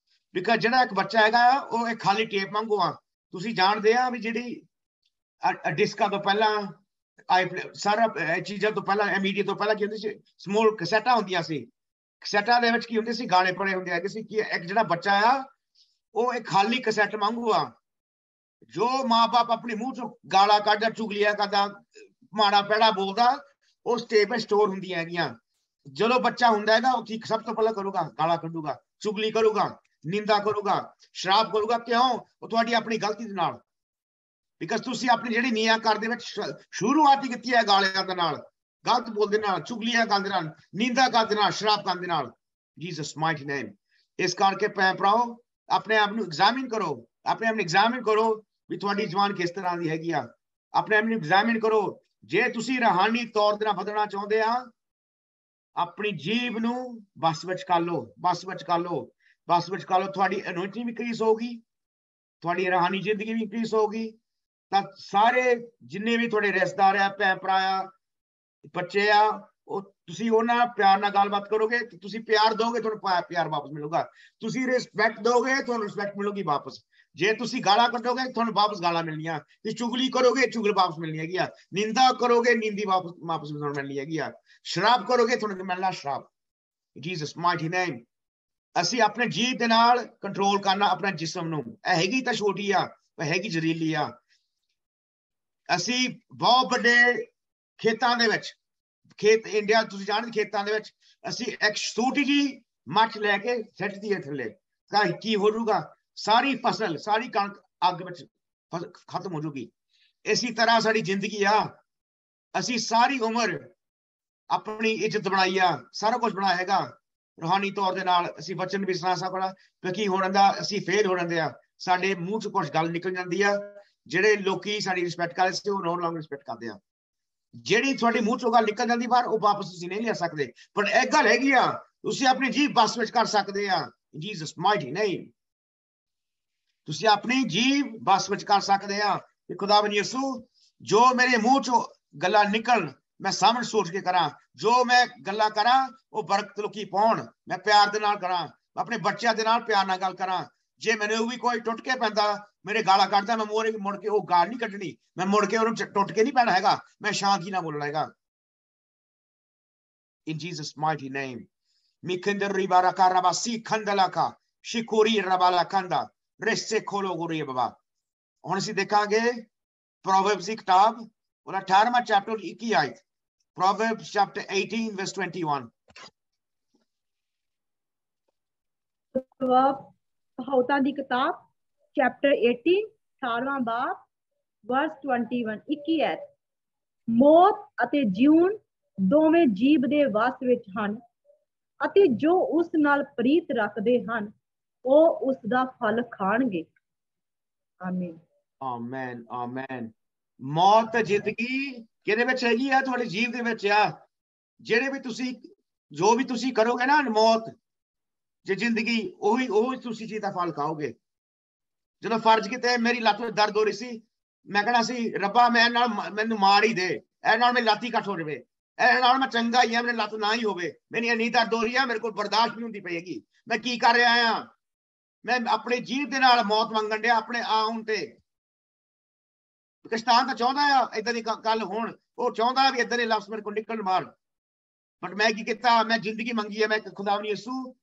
ਬਿਕਾਜ਼ ਜਿਹੜਾ ਇੱਕ ਬੱਚਾ ਹੈਗਾ ਆ, ਉਹ ਇੱਕ ਖਾਲੀ ਟੇਪ ਵਾਂਗੂ ਆ। ਤੁਸੀਂ ਜਾਣਦੇ ਆ ਵੀ ਜਿਹੜੀ ਡਿਸਕਾਂ ਤੋਂ ਪਹਿਲਾਂ, ਸਾਰਾ ਚੀਜ਼ਾਂ ਤੋਂ ਪਹਿਲਾਂ, ਮੀਡੀਆ ਤੋਂ ਪਹਿਲਾਂ ਕੀ ਹੁੰਦੀ ਸੀ? ਸਮੋਲ ਕਸੈਟਾਂ ਹੁੰਦੀਆਂ ਸੀ। ਕਸੈਟਾਂ ਦੇ ਵਿੱਚ ਕੀ ਹੁੰਦੇ ਸੀ? ਗਾਣੇ ਪੜੇ ਹੁੰਦੇ ਹੈਗੇ ਸੀ। ਕਿ ਇੱਕ ਜਿਹੜਾ ਬੱਚਾ ਆ, ਉਹ ਇੱਕ ਖਾਲੀ ਕਸੈਟ ਵਾਂਗੂ ਆ। ਜੋ ਮਾਂ-ਬਾਪ ਆਪਣੇ ਮੂੰਹ ਚੋਂ ਗਾਲਾਂ ਕੱਢਦਾ, ਚੁਗਲੀਆਂ ਕਰਦਾ, ਮਾੜਾ ਪੈੜਾ ਬੋਲਦਾ, ਉਹ ਟੇਪ ਵਿੱਚ ਸਟੋਰ ਹੁੰਦੀਆਂ ਹੈਗੀਆਂ। ਜਦੋਂ ਬੱਚਾ ਹੁੰਦਾ ਹੈਗਾ, ਉਹ ਸਭ ਤੋਂ ਪਹਿਲਾਂ ਕਰੂਗਾ, ਗਾਲਾਂ ਕੱਢੂਗਾ, ਚੁਗਲੀ ਕਰੂਗਾ, ਨਿੰਦਾ ਕਰੂਗਾ, ਸ਼ਰਾਬ ਕਰੂਗਾ। ਕਿਉਂ? ਉਹ ਤੁਹਾਡੀ ਆਪਣੀ ਗਲਤੀ ਦੇ ਨਾਲ। ਬਿਕਾਜ਼ ਤੁਸੀਂ ਆਪਣੀ ਜਿਹੜੀ ਨੀਆਂ ਘਰ ਦੇ ਵਿੱਚ ਸ਼ੁਰੂਆਤ ਹੀ ਕੀਤੀ ਹੈ ਗਾਲਿਆਂ ਦੇ ਨਾਲ, ਗਲਤ ਬੋਲਦੇ ਨਾਲ, ਚੁਗਲੀਆਂ ਕਰਨ ਦੇ ਨਾਲ, ਨਿੰਦਾ ਕਰਨ ਦੇ ਨਾਲ, ਸ਼ਰਾਬ ਕਰਨ ਦੇ ਨਾਲ। ਜੀਸਸ ਮਾਈਟੀ ਨੇਮ। ਇਸ ਕਰਕੇ ਭੈਣ ਭਰਾਓ, ਆਪਣੇ ਆਪ ਨੂੰ ਐਗਜ਼ਾਮਿਨ ਕਰੋ, ਆਪਣੇ ਆਪ ਨੂੰ ਐਗਜ਼ਾਮਿਨ ਕਰੋ ਵੀ ਤੁਹਾਡੀ ਜ਼ੁਬਾਨ ਕਿਸ ਤਰ੍ਹਾਂ ਦੀ ਹੈਗੀ ਆ। ਆਪਣੇ ਆਪ ਨੂੰ ਐਗਜ਼ਾਮਿਨ ਕਰੋ। ਜੇ ਤੁਸੀਂ ਰੂਹਾਨੀ ਤੌਰ ਤੇ ਵਧਣਾ ਚਾਹੁੰਦੇ ਆ, ਆਪਣੀ ਜੀਭ ਨੂੰ ਬਸ ਵਿੱਚ ਕਰ ਲਓ, ਬਸ ਵਿੱਚ ਕਰ ਲਓ, ਬਸ ਵਿੱਚ ਕਰ ਲਓ। ਤੁਹਾਡੀ ਅਨੋਇੰਟਿੰਗ ਵੀ ਇੰਕਰੀਜ਼ ਹੋਊਗੀ, ਤੁਹਾਡੀ ਰੂਹਾਨੀ ਜ਼ਿੰਦਗੀ ਵੀ ਇੰਕਰੀਜ਼ ਹੋਊਗੀ। ਤਾਂ ਸਾਰੇ ਜਿੰਨੇ ਵੀ ਤੁਹਾਡੇ ਰਿਸ਼ਤੇਦਾਰ ਆ, ਭੈਣ ਭਰਾ ਆ, ਬੱਚੇ ਆ, ਉਹ ਤੁਸੀਂ ਉਹਨਾਂ ਨਾਲ ਪਿਆਰ ਨਾਲ ਗੱਲਬਾਤ ਕਰੋਗੇ, ਤੁਸੀਂ ਪਿਆਰ ਦੋਗੇ, ਤੁਹਾਨੂੰ ਪਿਆਰ ਵਾਪਸ ਮਿਲੂਗਾ। ਤੁਸੀਂ ਰਿਸਪੈਕਟ ਦੋਗੇ, ਤੁਹਾਨੂੰ ਰਿਸਪੈਕਟ ਮਿਲੂਗੀ ਵਾਪਸ। ਜੇ ਤੁਸੀਂ ਗਾਲਾਂ ਕੱਢੋਗੇ, ਤੁਹਾਨੂੰ ਵਾਪਸ ਗਾਲਾਂ ਮਿਲਣੀਆਂ। ਜੇ ਚੁਗਲੀ ਕਰੋਗੇ, ਚੁਗਲ ਵਾਪਸ ਮਿਲਣੀ ਹੈਗੀ ਆ। ਨਿੰਦਾ ਕਰੋਗੇ, ਨਿੰਦੀ ਵਾਪਸ ਤੁਹਾਨੂੰ ਮਿਲਣੀ ਹੈਗੀ ਆ। ਸ਼ਰਾਬ ਕਰੋਗੇ, ਤੁਹਾਨੂੰ ਮਿਲਣਾ ਸ਼ਰਾਬ। ਜੀਸਸ ਮਾਈਟੀ ਨੇਮ। ਅਸੀਂ ਆਪਣੇ ਜੀਭ ਦੇ ਨਾਲ ਕੰਟਰੋਲ ਕਰਨਾ ਆਪਣਾ ਜਿਸਮ ਨੂੰ। ਇਹ ਹੈਗੀ ਤਾਂ ਛੋਟੀ ਆ, ਪਰ ਹੈਗੀ ਜ਼ਹਿਰੀਲੀ ਆ। ਅਸੀਂ ਬਹੁਤ ਵੱਡੇ ਖੇਤਾਂ ਦੇ ਵਿੱਚ, ਖੇਤ ਇੰਡੀਆ ਤੁਸੀਂ ਜਾਣਦੇ, ਖੇਤਾਂ ਦੇ ਵਿੱਚ ਅਸੀਂ ਇੱਕ ਛੋਟੀ ਜਿਹੀ ਮੱਛ ਲੈ ਕੇ ਸਿੱਟ ਦਈਏ ਥੱਲੇ, ਤਾਂ ਕੀ ਹੋ ਜਾਊਗਾ? ਸਾਰੀ ਫਸਲ, ਸਾਰੀ ਕਣਕ ਅੱਗ ਵਿੱਚ ਖਤਮ ਹੋ ਜਾਊਗੀ। ਇਸੇ ਤਰ੍ਹਾਂ ਸਾਡੀ ਜ਼ਿੰਦਗੀ ਆ। ਅਸੀਂ ਸਾਰੀ ਉਮਰ ਆਪਣੀ ਇੱਜ਼ਤ ਬਣਾਈ ਆ, ਸਾਰਾ ਕੁਝ ਬਣਾਇਆ ਹੈਗਾ ਰੂਹਾਨੀ ਤੌਰ ਦੇ ਨਾਲ। ਅਸੀਂ ਵਚਨ ਵੀ ਸੁਣਾ ਸਕਦਾ ਕੀ ਹੋ ਜਾਂਦਾ, ਅਸੀਂ ਫੇਲ ਹੋ ਜਾਂਦੇ ਆ, ਸਾਡੇ ਮੂੰਹ ਚ ਕੁਝ ਗੱਲ ਨਿਕਲ ਜਾਂਦੀ ਆ। ਜਿਹੜੇ ਲੋਕੀ ਸਾਡੀ ਰਿਸਪੈਕਟ ਕਰਦੇ ਸੀ, ਉਹ ਨੋ ਲੌਂਗਰ ਰਿਸਪੈਕਟ ਕਰਦੇ ਆ। ਜਿਹੜੀ ਤੁਹਾਡੇ ਮੂੰਹ ਚੋਂ ਗੱਲ ਨਿਕਲ ਜਾਂਦੀ ਬਾਹਰ, ਉਹ ਵਾਪਸ ਤੁਸੀਂ ਨਹੀਂ ਲਿਆ ਸਕਦੇ। ਪਰ ਇੱਕ ਗੱਲ ਹੈਗੀ ਆ, ਤੁਸੀਂ ਆਪਣੀ ਜੀਭ ਬਸ ਵਿੱਚ ਕਰ ਸਕਦੇ ਆ। ਜੀਸਸ ਮਾਈਟੀ ਨੇਮ। ਤੁਸੀਂ ਆਪਣੀ ਜੀਭ ਬਸ ਵਿੱਚ ਕਰ ਸਕਦੇ ਆ। ਖੁਦਾਵੰਦ ਯਿਸੂ, ਜੋ ਮੇਰੇ ਮੂੰਹ ਚੋਂ ਗੱਲਾਂ ਨਿਕਲਣ, ਮੈਂ ਸਾਹਮਣੇ ਸੋਚ ਕੇ ਕਰਾਂ। ਜੋ ਮੈਂ ਗੱਲਾਂ ਕਰਾਂ, ਉਹ ਬਰਕਤ ਲੋਕੀ ਪਾਉਣ। ਮੈਂ ਪਿਆਰ ਦੇ ਨਾਲ ਕਰਾਂ, ਆਪਣੇ ਬੱਚਿਆਂ ਦੇ ਨਾਲ ਪਿਆਰ ਨਾਲ ਗੱਲ ਕਰਾਂ। ਜੇ ਮੈਨੂੰ ਵੀ ਕੋਈ ਟੁੱਟ ਕੇ ਪੈਂਦਾ, ਮੇਰੇ ਗਾਲਾਂ ਕੱਢਦਾ, ਮੈਂ ਮੁੜ ਕੇ ਉਹ ਗਾਲ ਨਹੀਂ ਕੱਢਣੀ, ਮੈਂ ਮੁੜ ਕੇ ਉਹਨੂੰ ਟੁੱਟ ਕੇ ਨਹੀਂ ਪੈਣਾ ਹੈਗਾ, ਮੈਂ ਸ਼ਾਂਤੀ ਨਾਲ ਬੋਲਣਾ ਹੈਗਾ। In Jesus mighty name. Mikender ribara karabasi khandalaka shikuri rabala kanda resse kholo guri baba। ਹੁਣ ਅਸੀਂ ਦੇਖਾਂਗੇ ਪ੍ਰੋਵਰਬਸ ਦੀ ਕਿਤਾਬ, ਉਹਦਾ 18ਵਾਂ ਚੈਪਟਰ 21 ਆਇਤ। Proverbs chapter 18 verse 21। ਕਹਾਵਤਾਂ ਦੀ ਕਿਤਾਬ ਚੈਪਟਰ 18 18ਵਾਂ ਬਾਬ ਵਰਸ 21 21 ਹੈ। ਮੌਤ ਅਤੇ ਜੀਵਨ ਦੋਵੇਂ ਜੀਭ ਦੇ ਵਸ ਵਿੱਚ ਹਨ, ਅਤੇ ਜੋ ਉਸ ਨਾਲ ਪ੍ਰੀਤ ਰੱਖਦੇ ਹਨ, ਉਹ ਉਸ ਦਾ ਫਲ ਖਾਣਗੇ। ਆਮੀਨ ਆਮੇਨ ਆਮੇਨ। ਮੌਤ ਤੇ ਜ਼ਿੰਦਗੀ ਕਿਹਦੇ ਵਿੱਚ ਹੈਗੀ ਆ? ਤੁਹਾਡੀ ਜੀਭ ਦੇ ਵਿੱਚ ਆ। ਜਿਹੜੇ ਵੀ ਤੁਸੀਂ, ਜੋ ਵੀ ਤੁਸੀਂ ਕਰੋਗੇ ਨਾ, ਮੌਤ ਜੇ ਜ਼ਿੰਦਗੀ, ਉਹੀ ਤੁਸੀਂ ਚੀਜ਼ ਦਾ ਫਲ ਖਾਓਗੇ। ਜਦੋਂ ਫਰਜ਼ ਕਿਤੇ ਮੇਰੀ ਲੱਤ ਵਿੱਚ ਦਰਦ ਹੋ ਰਹੀ ਸੀ, ਮੈਂ ਕਹਿਣਾ ਸੀ, ਰੱਬਾ ਮੈਨੂੰ ਮਾਰ ਹੀ ਦੇ, ਇਹ ਨਾਲ ਮੇਰੀ ਲੱਤ ਹੀ ਕੱਟ ਹੋ ਜਾਵੇ, ਇਹ ਨਾਲ ਮੈਂ ਚੰਗਾ ਹੀ ਆ, ਮੇਰੀ ਲੱਤ ਨਾ ਹੀ ਹੋਵੇ, ਮੇਰੀ ਇੰਨੀ ਦਰਦ ਹੋ ਰਹੀ ਆ, ਮੇਰੇ ਕੋਲ ਬਰਦਾਸ਼ਤ ਨਹੀਂ ਹੁੰਦੀ ਪਏਗੀ। ਮੈਂ ਕੀ ਕਰ ਰਿਹਾ ਆ? ਮੈਂ ਆਪਣੀ ਜੀਭ ਦੇ ਨਾਲ ਮੌਤ ਮੰਗਣ ਡਿਆ ਆਪਣੇ ਆਉਣ ਤੇ। ਪਾਕਿਸਤਾਨ ਤਾਂ ਚਾਹੁੰਦਾ ਆ ਏਦਾਂ ਦੀ ਗੱਲ ਹੋਣ, ਉਹ ਚਾਹੁੰਦਾ ਵੀ ਏਦਾਂ ਦੇ ਲਫ਼ਜ਼ ਮੇਰੇ ਕੋਲ ਨਿਕਲਣ ਬਾਹਰ। ਬਟ ਮੈਂ ਕੀ ਕੀਤਾ? ਮੈਂ ਜ਼ਿੰਦਗੀ ਮੰਗੀ ਹੈ। ਮੈਂ ਖੁਦਾਵੰਦ ਯਿਸੂ,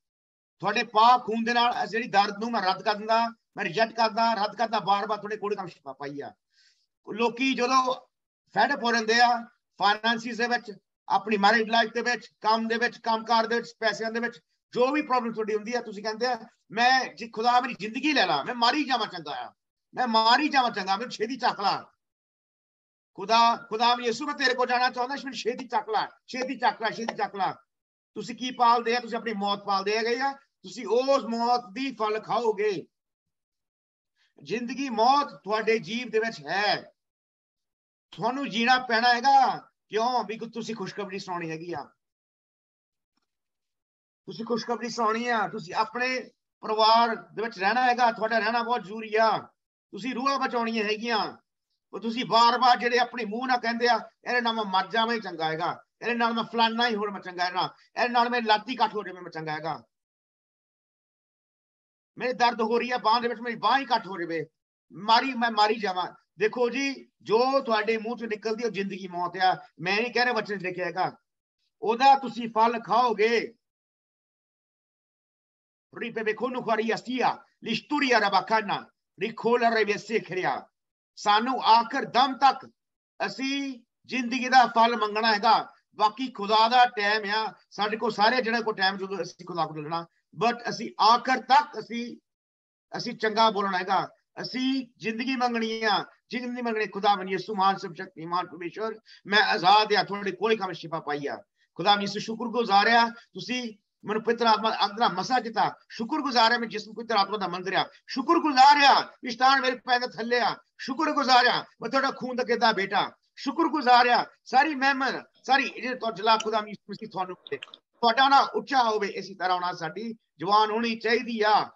ਤੁਹਾਡੇ ਪਾਕ ਖੂਨ ਦੇ ਨਾਲ ਜਿਹੜੀ ਦਰਦ ਨੂੰ ਮੈਂ ਰੱਦ ਕਰ ਦਿੰਦਾ, ਮੈਂ ਰਿਜੈਕਟ ਕਰਦਾ, ਰੱਦ ਕਰਦਾ, ਬਾਰ-ਬਾਰ ਤੁਹਾਡੇ ਕੋਲ ਕੰਮ ਸ਼ਿਫਾ ਪਾਈ ਆ। ਲੋਕੀ ਜਦੋਂ ਫੈਡ ਅਪ ਹੋ ਜਾਂਦੇ ਆ ਫਾਈਨੈਂਸਿਸ ਦੇ ਵਿੱਚ, ਆਪਣੀ ਮੈਰਿਜ ਲਾਈਫ ਦੇ ਵਿੱਚ, ਕੰਮ ਦੇ ਵਿੱਚ, ਕੰਮਕਾਰ ਦੇ ਵਿੱਚ, ਪੈਸਿਆਂ ਦੇ ਵਿੱਚ, ਜੋ ਵੀ ਪ੍ਰੋਬਲਮ ਤੁਹਾਡੀ ਹੁੰਦੀ ਆ, ਤੁਸੀਂ ਕਹਿੰਦੇ ਆ ਮੈਂ ਖੁਦਾ ਮੇਰੀ ਜ਼ਿੰਦਗੀ ਲੈ ਲਾ, ਮੈਂ ਮਾਰੀ ਜਾਵਾਂ ਚੰਗਾ ਆ, ਮੈਂ ਮਾਰੀ ਜਾਵਾਂ ਚੰਗਾ, ਮੈਨੂੰ ਛੇਤੀ ਚੱਕ ਲਾ। खुदा यीशु मैं तेरे को जाना चाहता हूं, छेती चक ला, छेती चक ला, छेती चक ला। तुसी की पालदे आ? तुसी अपनी मौत पालदे गए आ। तुसी उस मौत दी फल खाओगे। जिंदगी मौत तुहाडे जीव दे विच है। तुहानू जीना पैना हैगा। क्यों? भी तुसी खुशखबरी सुनानी हैगी आ। तुसी खुशखबरी सुनानी आ। तुसी अपने परिवार दे विच रहना हैगा। तुहाडा रहना बहुत जरूरी आ। तुसी रूहां बचाउणियां हैगियां। तुसी बार-बार जेडे अपने मुंह ना कहंदे आ इहदे नाल मैं मर जावां ही चंगा हैगा, इहदे नाल मैं फलाना ही होर मैं चंगा है ना, इहदे नाल मैं लाती कट हो जावे मैं चंगा हैगा, मेरे दर्द हो रही है बांह दे विच, मेरी बांह ही कट हो जावे, मैं मारी जावां। देखो जी, जो तुहाडे मुंह चों निकलदी है जिंदगी मौत आ। मैं नहीं कह रहा वचन च लिखिआ हैगा, ओदा तुसी फल खाओगे। Ripebecono quariastia, listuria rabakana, ricola revesekria। सानू आखिर दम तक असी जिंदगी दा फल मंगना हैगा। बाकी खुदा दा टाइम आ, साडे को सारे जने को टाइम जो असी खुदा को लेना, बट असी आखिर तक असी चंगा बोलना हैगा। असी जिंदगी मंगनी है, जिंदगी मंगनी खुदा मन यीशु मान सब शक्तिमान परमेश्वर, मैं आजाद या थोड़ी कोई कम शिफा पाई है। खुदा मन यीशु शुक्रगुजार है। तुसी मन पवित्र आत्मा अंदर मसा किता, शुक्रगुजार है। मैं जिसम पवित्र आत्मा दा मंदिर आ, शुक्रगुजार है। विस्तार मेरे पैर दे थल्ले आ, शुक्रगुजार है। मैं थोड़ा खून दा केदा बेटा, शुक्रगुजार है। सारी मेहमत सारी इज्जत और जलाल खुदा मन यीशु मसीह थानू दे। ਤੁਹਾਡਾ ना उच्चा होवे, इसी तरह होना साडी जवान होनी चाहिए आ।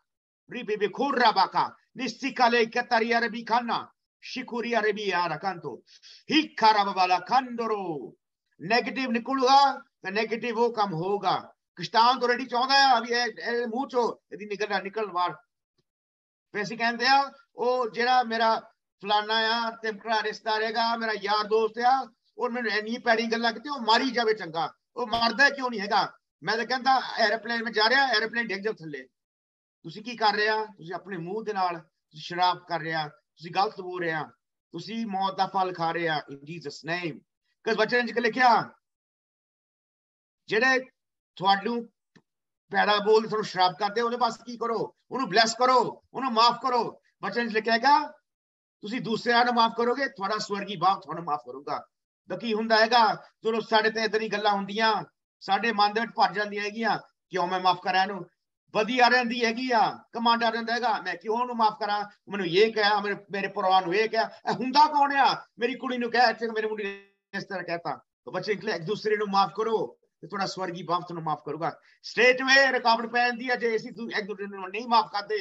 Ribibi kurabaka, nistikale kataria rebikana, shikuria rebia rakanto, hikarabala kandoro, negative निकलूगा तो नेगेटिव वो कम होगा। क्रिस्तान तो रेडी चाहता है अभी मुंह चो यदि निकल बाहर वैसे कहते हैं ओ जेड़ा मेरा फलाना आ तिमकड़ा रिश्ता रहेगा, मेरा यार दोस्त आ और मैंने इन्नी पैड़ी गल्लां कीती ओ मारी जावे चंगा। ओ मरदा क्यों नहीं हैगा? मैं तो कहता एरोप्लेन में जा रहा, एरोप्लेन डिग जाओ थल्ले। तुसी की कर रहे आ? तुसी अपने मुंह दे नाल शराब कर रहे आ, तुसी गलत बोल रहे आ, तुसी मौत दा फल खा रहे आ इन जीसस नेम। किस वचन च लिखिआ जेडे तुहानू पैड़ा बोल थोड़ा शराब करते उहदे पास की करो, उन्होंने ब्लैस करो, उन्होंने माफ करो। वचन च लिखिआ तुसी दूसरिਆਂ ਨੂੰ माफ करोगे ਤੁਹਾਡਾ स्वर्गी बाप ਤੁਹਾਨੂੰ माफ करूगा। ਤਾਂ ਕੀ ਹੁੰਦਾ ਹੈਗਾ ਜਦੋਂ ਸਾਡੇ ਤੇ ਇਦਾਂ ਦੀ ਗੱਲਾਂ ਹੁੰਦੀਆਂ ਸਾਡੇ ਮਨ ਦੇ ਵਿੱਚ ਭਰ ਜਾਂਦੀਆਂ ਹੈਗੀਆਂ, ਕਿਉਂ ਮੈਂ ਮਾਫ ਕਰਾਂ ਇਹਨੂੰ? ਵਧੀਆ ਰਹਿੰਦੀ ਹੈਗੀ ਆ, ਕਮਾਂਡਾ ਰਹਿੰਦਾ ਹੈਗਾ, ਮੈਂ ਕਿਉਂ ਉਹਨੂੰ ਮਾਫ ਕਰਾਂ? ਮੈਨੂੰ ਇਹ ਕਿਹਾ, ਮੇਰੇ ਪਰਿਵਾਰ ਨੂੰ ਇਹ ਕਿਹਾ, ਇਹ ਹੁੰਦਾ ਕੌਣ ਆ? ਮੇਰੀ ਕੁੜੀ ਨੂੰ ਕਹਿ, ਇੱਥੇ ਮੇਰੀ ਮੁੰਡੀ ਨੇ ਇਸ ਤਰ੍ਹਾਂ ਕਹਿਤਾ। तो बच्चे निकले एक दूसरे ਨੂੰ माफ करो ਤੇ ਤੁਹਾਡਾ स्वर्गी बाप ਤੁਹਾਨੂੰ माफ करूगा। स्ट्रेट वे रुकावट पै ਜਾਂਦੀ ਹੈ ਜੇ ਅਸੀਂ ਇੱਕ ਦੂਸਰੇ ਨੂੰ नहीं माफ करते,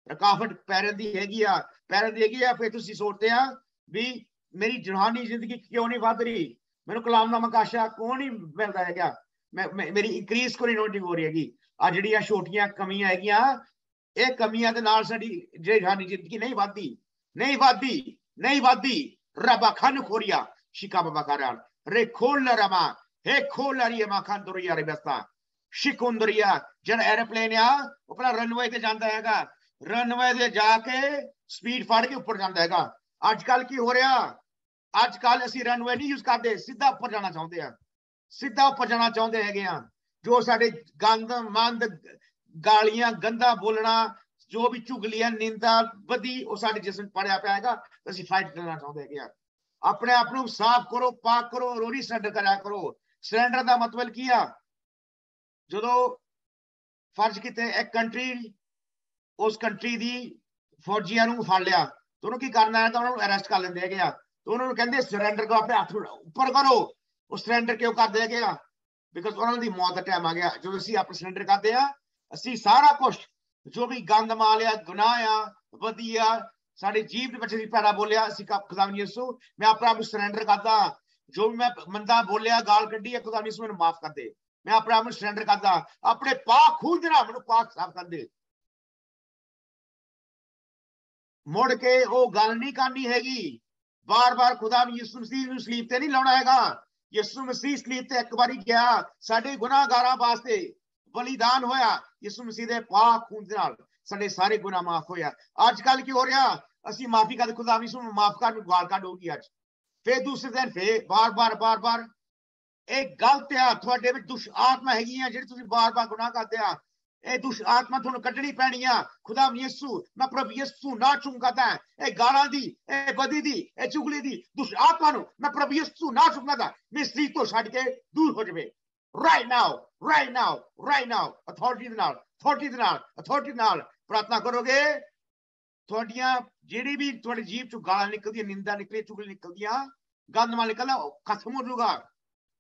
रुकावट पै ਜਾਂਦੀ ਹੈਗੀ ਆ, ਪੈ ਜਾਂਦੀ ਹੈਗੀ ਆ। ਫਿਰ ਤੁਸੀਂ ਸੋਚਦੇ ਆ ਵੀ ਮੇਰੀ ਜਹਾਨੀ ਜ਼ਿੰਦਗੀ ਕਿਉਂ ਨਹੀਂ ਵੱਧ ਰਹੀ, ਮੈਨੂੰ ਕਲਾਮਨਾਮਾ ਕਾਸ਼ਾ ਕਿਉਂ ਨਹੀਂ ਮਿਲਦਾ ਹੈਗਾ, ਮੇਰੀ ਇਨਕਰੀਜ਼ ਕੋਈ ਨਹੀਂ ਹੋ ਰਹੀ ਹੈਗੀ। ਆ ਜਿਹੜੀਆਂ ਛੋਟੀਆਂ ਕਮੀਆਂ ਹੈਗੀਆਂ, ਇਹ ਕਮੀਆਂ ਦੇ ਨਾਲ ਸਾਡੀ ਜਹਾਨੀ ਜ਼ਿੰਦਗੀ ਨਹੀਂ ਵੱਧਦੀ, ਨਹੀਂ ਵੱਧਦੀ, ਨਹੀਂ ਵੱਧਦੀ। ਰੱਬਾ ਖਨ ਖੋਰੀਆ ਸ਼ਿਕਾ ਬਾਬਾ ਕਰਾਲ ਰੇ ਖੋਲ ਰਮਾ हे खोलरिया माखन दुरिया रे बस्ता शिकुंदरिया जन एरोप्लेन आ अपना रनवे ते जांदा हैगा, रनवे ते जाके स्पीड फाड़ के ऊपर जांदा हैगा। आजकल की हो रहा, आजकल असि रनवे नहीं यूज करते, सीधा ऊपर जाना चाहते हैं, सीधा ऊपर जाना चाहते हैगे आ। जो साडे गंद मंद गालियां गंदा बोलना जो भी चुगलियां निंदा बदी वो साडे जिस्म पड़िया पिया हैगा, असि फाइट करना चाहते हैगे आ। अपने आप को साफ करो, पाक करो, रोरी सरेंडर करा करो। सरेंडर का मतलब की आ जो फर्ज किते एक कंट्री उस कंट्री दी फौजियां नूं फड़ लिया तो उन्होंने की करना है, तो उन्होंने अरेस्ट कर लेंदे हैगे आ। तो उन्होंने कहंदे सरेंडर को अपने हाथ ऊपर करो। वो सरेंडर क्यों करते हैगे आ? बिकॉज उन्होंने मौत का टाइम आ गया। जो असीं अपने सरेंडर करते हैं, असीं सारा कुछ जो भी गंद माल आ, गुनाह आ, वधिया साडे जीव दे विच पैड़ा बोलिया, असीं खुदा यीशु मैं अपने आप सरेंडर करदा। जो भी मैं मंदा बोलिया, गाल कड्डी है, खुदा यीशु मैनूं माफ कर दे। मैं अपने आप सरेंडर करदा, अपने पाक खून दे नाल मैनूं पाक साफ कर दे। मुड़ के वो गल नहीं करनी हैगी, बार बार खुदा यीशु मसीह नूं सलीब ते नहीं लाउणा हैगा। यीशु मसीह सलीब ते एक बारी गया, साडे गुनाहगारां वास्ते बलिदान होया, यीशु मसीह दे पाक खून दे नाल साडे सारे गुनाह माफ होया। अजकल की हो रहा, असीं माफी करदे, खुदा यीशु माफ कर, गाल कढ होगी अज, फिर दूसरे दिन फिर बार बार बार बार एक गलत आ। तुहाडे विच दुष्ट आत्मा हैगी आ जिहड़ी तुसीं बार बार गुनाह करदे आ। ए दुष्ट आत्मा थोनू कड्ढनी पैनी आ। खुदा यीशु मैं प्रभु यीशु ना चूं करदा ए गालां दी ए बदी दी ए चुगली दी दुष्ट आत्मा नु मैं प्रभु यीशु ना चूं करदा मिस्त्री तो छड्ड के दूर हो जावे right now authority दे नाल प्रार्थना करोगे थोड़ियां जेड़ी भी थोड़ी जीभ चो गालां निकलदी निंदा निकले चुगली निकलदियां गंद माल निकलदा खत्म हो जाऊगा।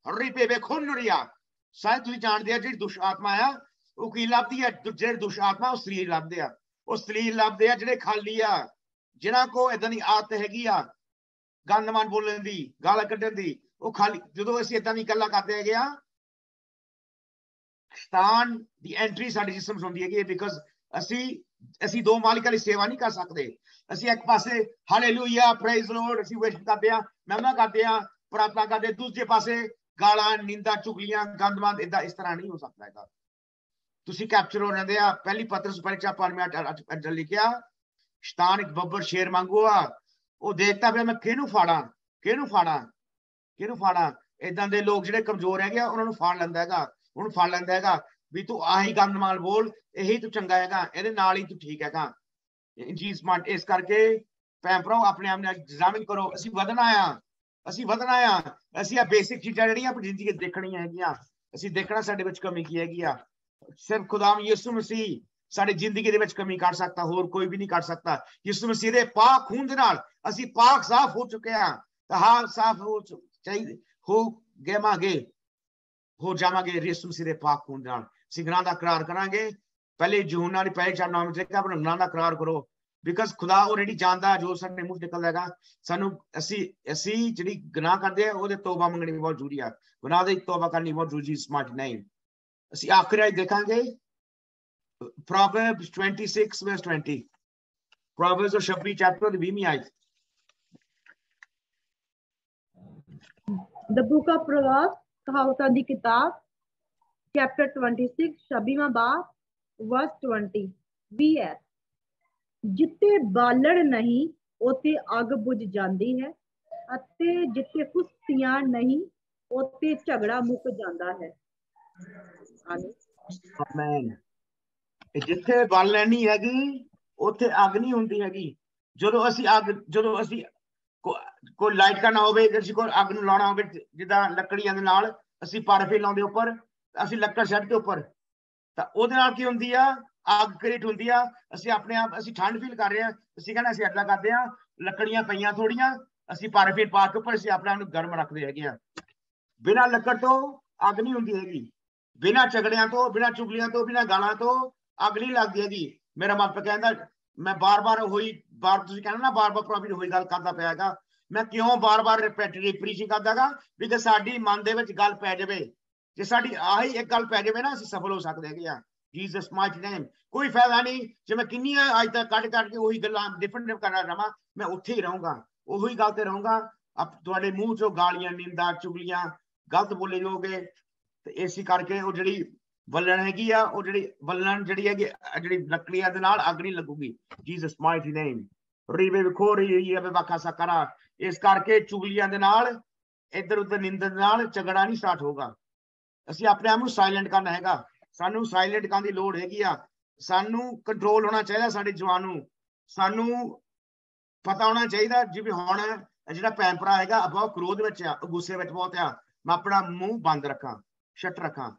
रिपे वे खोनरिया शायद तुसीं जानदे आ जेड़ी दुष्ट आत्मा आ ਉਹ ਕੀ ਲੱਭਦੀ ਹੈ ਜਿਹੜੇ ਦੁਸ਼ਟ ਆਤਮਾ ਉਹ ਸਰੀਰ ਲੱਭਦੇ ਆ ਉਹ ਸਰੀਰ ਲੱਭਦੇ ਆ ਜਿਹੜੇ ਖਾਲੀ ਆ ਜਿਨ੍ਹਾਂ ਕੋ ਇਦਾਂ ਦੀ ਆਦਤ ਹੈਗੀ ਆ ਗੰਦਮਾਨ ਬੋਲਣ ਦੀ ਗਾਲਾਂ ਕੱਢਣ ਦੀ ਉਹ ਖਾਲੀ ਜਦੋਂ ਅਸੀਂ ਇਦਾਂ ਦੀ ਗੱਲਾਂ ਕਰਦੇ ਹੈਗੇ ਆ ਸ਼ੈਤਾਨ ਦੀ ਐਂਟਰੀ ਸਾਡੇ ਜਿਸਮ 'ਚ ਹੁੰਦੀ ਹੈਗੀ ਬਿਕਾਜ਼ ਅਸੀਂ ਦੋ ਮਾਲਿਕਾਂ ਦੀ ਸੇਵਾ ਨਹੀਂ ਕਰ ਸਕਦੇ। ਅਸੀਂ ਇੱਕ ਪਾਸੇ ਹਾਲੇਲੂਇਆ ਪ੍ਰੇਜ਼ ਲਾਰਡ ਅਸੀਂ ਵਰਸ਼ਿਪ ਕਰਦੇ ਆ ਮਹਿਮਾ ਕਰਦੇ ਆ ਪ੍ਰਾਰਥਨਾ ਕਰਦੇ ਦੂਜੇ ਪਾਸੇ ਗਾਲਾਂ ਨਿੰਦਾ ਚੁਗਲੀਆਂ ਗੰਦਮਾਨ ਇਦਾਂ ਇਸ ਤਰ੍ਹਾਂ ਨਹੀਂ ਹੋ ਸਕਦਾ ਹੈਗਾ। ਤੁਸੀਂ ਕੈਪਚਰ ਹੋ ਜਾਂਦੇ ਆ ਪਹਿਲੀ ਪਤਰਸ ਪਰਿਚਾ 5 ਲਿਖਿਆ ਸ਼ੈਤਾਨ ਇੱਕ ਬੱਬਰ ਸ਼ੇਰ ਵਾਂਗੂ ਆ ਉਹ ਦੇਖਦਾ ਪਿਆ ਮੈਂ ਕਿਹਨੂੰ ਫਾੜਾਂ ਇਦਾਂ ਦੇ ਲੋਕ ਜਿਹੜੇ ਕਮਜ਼ੋਰ ਹੈਗੇ ਆ ਉਹਨਾਂ ਨੂੰ ਫਾੜ ਲੈਂਦਾ ਹੈਗਾ ਵੀ ਤੂੰ ਆਹੀ ਗੰਦਮਾਲ ਬੋਲ ਇਹੀ ਤੂੰ ਚੰਗਾ ਹੈਗਾ ਇਹਦੇ ਨਾਲ ਹੀ ਤੂੰ ਠੀਕ ਹੈਗਾ ਜੀ ਸਮਾਰਟ। ਇਸ ਕਰਕੇ ਭੈਣ ਭਰਾ ਆਪਣੇ ਆਪ ਨੂੰ ਐਗਜ਼ਾਮਿਨ ਕਰੋ। ਅਸੀਂ ਵਧਣਾ ਆ ਅਸੀਂ ਆ ਬੇਸਿਕ ਚੀਜ਼ਾਂ ਜਿਹੜੀਆਂ ਆਪਣੀ ਜ਼ਿੰਦਗੀ ਚ ਦੇਖਣੀਆਂ ਹੈਗੀਆਂ ਅਸੀਂ ਦੇਖਣਾ ਸਾਡੇ ਵਿੱਚ ਕਮੀ ਕੀ ਹੈਗੀ ਆ। सिर्फ खुदा यीशु मसीह साडी जिंदगी दे विच कमी कर सकता होर कोई भी नहीं कर सकता। यीशु मसीह दे पाक खून दे नाल असीं पाक साफ हो चुके हां ते हां साफ हो चाहिए हो जावांगे यीशु मसीह दे पाक खून दे नाल असीं गुनाह दा इकरार करांगे। पहले यूहन्ना दी पहली 4 नाम च लिखिआ अपने गुनाह दा इकरार करो बिकॉज़ खुदा ऑलरेडी जानदा जो साडे मुंह निकलदा हैगा सानू असीं जिहड़ी गुनाह करदे आ ओहदे तौबा मंगणी बहुत जरूरी आ। गुनाह दी तौबा करनी बहुत जरूरी स्मार्ट नहीं। ਅਸੀਂ ਆਖਰੀ ਆਇਤ ਦੇਖਾਂਗੇ Proverbs 26 verse 20 Proverbs 26 ਚੈਪਟਰ ਦੀ 20ਵੀਂ ਆਇਤ। The book of Proverbs ਕਹਾਵਤਾਂ ਦੀ ਕਿਤਾਬ ਚੈਪਟਰ 26 26ਵਾਂ ਬਾਬ verse 20 ਵੀ ਹੈ ਜਿੱਥੇ ਬਾਲਣ ਨਹੀਂ ਉੱਥੇ ਅੱਗ ਬੁਝ ਜਾਂਦੀ ਹੈ ਅਤੇ ਜਿੱਥੇ ਕੁਸ਼ਤੀਆਂ ਨਹੀਂ ਉੱਥੇ ਝਗੜਾ ਮੁੱਕ ਜਾਂਦਾ ਹੈ। ਆਮੇਨ। ਜਿੱਥੇ ਬਾਲਣ ਨਹੀਂ ਹੈਗੀ ਉੱਥੇ ਅੱਗ ਨਹੀਂ ਹੁੰਦੀ ਹੈਗੀ। ਜਦੋਂ ਅਸੀਂ ਕੋਈ ਲਾਈਟ ਕਰਨਾ ਹੋਵੇ ਅਸੀਂ ਕੋਈ ਅੱਗ ਨੂੰ ਲਾਉਣਾ ਹੋਵੇ ਜਿੱਦਾਂ ਲੱਕੜੀਆਂ ਦੇ ਨਾਲ ਅਸੀਂ ਪਾਰਫੇ ਲਾਉਂਦੇ ਉੱਪਰ ਅਸੀਂ ਲੱਕੜ ਛੱਡ ਕੇ ਉੱਪਰ ਤਾਂ ਉਹਦੇ ਨਾਲ ਕੀ ਹੁੰਦੀ ਆ ਅੱਗ ਕ੍ਰੀਏਟ ਹੁੰਦੀ ਆ। ਅਸੀਂ ਆਪਣੇ ਆਪ ਅਸੀਂ ਠੰਡ ਫੀਲ ਕਰ ਰਹੇ ਆ ਅਸੀਂ ਕਹਿੰਦੇ ਅਸੀਂ ਏਦਾਂ ਕਰਦੇ ਆ ਲੱਕੜੀਆਂ ਪਈਆਂ ਥੋੜੀਆਂ ਅਸੀਂ ਪਾਰਫੇ ਪਾ ਕੇ ਉੱਪਰ ਅਸੀਂ ਆਪਣੇ ਆਪ ਨੂੰ ਗਰਮ ਰੱਖਦੇ ਹੈਗੇ ਆ। ਬਿਨਾਂ ਲੱਕੜ ਤੋਂ ਅੱਗ ਨਹੀਂ ਹੁੰਦੀ ਹੈਗੀ। ਬਿਨਾਂ ਝਗੜਿਆਂ ਤੋਂ ਬਿਨਾਂ ਚੁਗਲੀਆਂ ਤੋਂ ਬਿਨਾਂ ਗਾਲਾਂ ਤੋਂ ਅੱਗ ਨਹੀਂ ਲੱਗਦੀ ਹੈਗੀ। ਮੇਰਾ ਮਾਪਾ ਕਹਿੰਦਾ ਮੈਂ ਬਾਰ-ਬਾਰ ਤੁਸੀਂ ਕਹਿੰਦੇ ਨਾ ਬਾਰ-ਬਾਰ ਪ੍ਰੋਫਿਟ ਹੋਈ ਗੱਲ ਕਰਦਾ ਪਿਆ ਹੈਗਾ ਮੈਂ ਕਿਉਂ ਬਾਰ-ਬਾਰ ਰਿਪੀਟਿਵ ਪ੍ਰੀਚਿੰਗ ਕਰਦਾਗਾ ਬਿਕਾਜ਼ ਸਾਡੀ ਮਨ ਦੇ ਵਿੱਚ ਗੱਲ ਪੈ ਜਾਵੇ ਜੇ ਸਾਡੀ ਆਹੀ ਇੱਕ ਗੱਲ ਪੈ ਜਾਵੇ ਨਾ ਅਸੀਂ ਸਫਲ ਹੋ ਸਕਦੇ ਹੈਗੇ ਆ। ਜੀਸਸ ਮਾਈਟੀ ਨੇਮ ਕੋਈ ਫਾਇਦਾ ਨਹੀਂ ਜੇ ਮੈਂ ਕਿੰਨੀਆਂ ਅੱਜ ਤੱਕ ਕੱਢ ਕੇ ਉਹੀ ਗੱਲਾਂ ਡਿਫਰੈਂਟ ਕਰਨਾ ਰਵਾਂ ਮੈਂ ਉੱਥੇ ਹੀ ਰਹੂੰਗਾ ਉਹੀ ਗੱਲ ਤੇ ਰਹੂੰਗਾ। ਤੁਹਾਡੇ ਮੂੰਹ ਚੋਂ ਗਾਲੀਆਂ ਨਿੰਦਾ ਚੁਗਲੀਆਂ ਗਲਤ ਬੋਲੇ ਜਾਓਗੇ ਤੇ ਇਸੇ ਕਰਕੇ ਉਹ ਜਿਹੜੀ ਬੱਲਣ ਹੈਗੀ ਆ ਉਹ ਜਿਹੜੀ ਬੱਲਣ ਜਿਹੜੀ ਹੈਗੀ ਜਿਹੜੀ ਲੱਕੜੀਆਂ ਦੇ ਨਾਲ ਅੱਗ ਨਹੀਂ ਲੱਗੂਗੀ। ਜੀਸਸ ਮਾਈਟੀ ਨੇਮ ਰੀਵੇ ਵਿਖੋ ਰਹੀ ਹੈ ਵਾਖਾ ਸਕਰਾ। ਇਸ ਕਰਕੇ ਚੁਗਲੀਆਂ ਦੇ ਨਾਲ ਇੱਧਰ ਉੱਧਰ ਨਿੰਦਾ ਦੇ ਨਾਲ ਝਗੜਾ ਨਹੀਂ ਸਟਾਰਟ ਹੋਗਾ। ਅਸੀਂ ਆਪਣੇ ਆਪ ਨੂੰ ਸਾਇਲੈਂਟ ਕਰਨਾ ਹੈਗਾ। ਸਾਨੂੰ ਸਾਇਲੈਂਟ ਕਰਨ ਦੀ ਲੋੜ ਹੈਗੀ ਆ। ਸਾਨੂੰ ਕੰਟਰੋਲ ਹੋਣਾ ਚਾਹੀਦਾ ਸਾਡੇ ਜਵਾਨ ਨੂੰ। ਸਾਨੂੰ ਪਤਾ ਹੋਣਾ ਚਾਹੀਦਾ ਜਿਵੇਂ ਹੁਣ ਜਿਹੜਾ ਭੈਣ ਭਰਾ ਹੈਗਾ ਬਹੁਤ ਕ੍ਰੋਧ ਵਿੱਚ ਆ ਗੁੱਸੇ ਵਿੱਚ ਬਹੁਤ ਆ ਮੈਂ ਆਪਣਾ ਮੂੰਹ ਬੰਦ ਰੱਖਾਂ ਸ਼ਟ ਰੱਖਾਂ।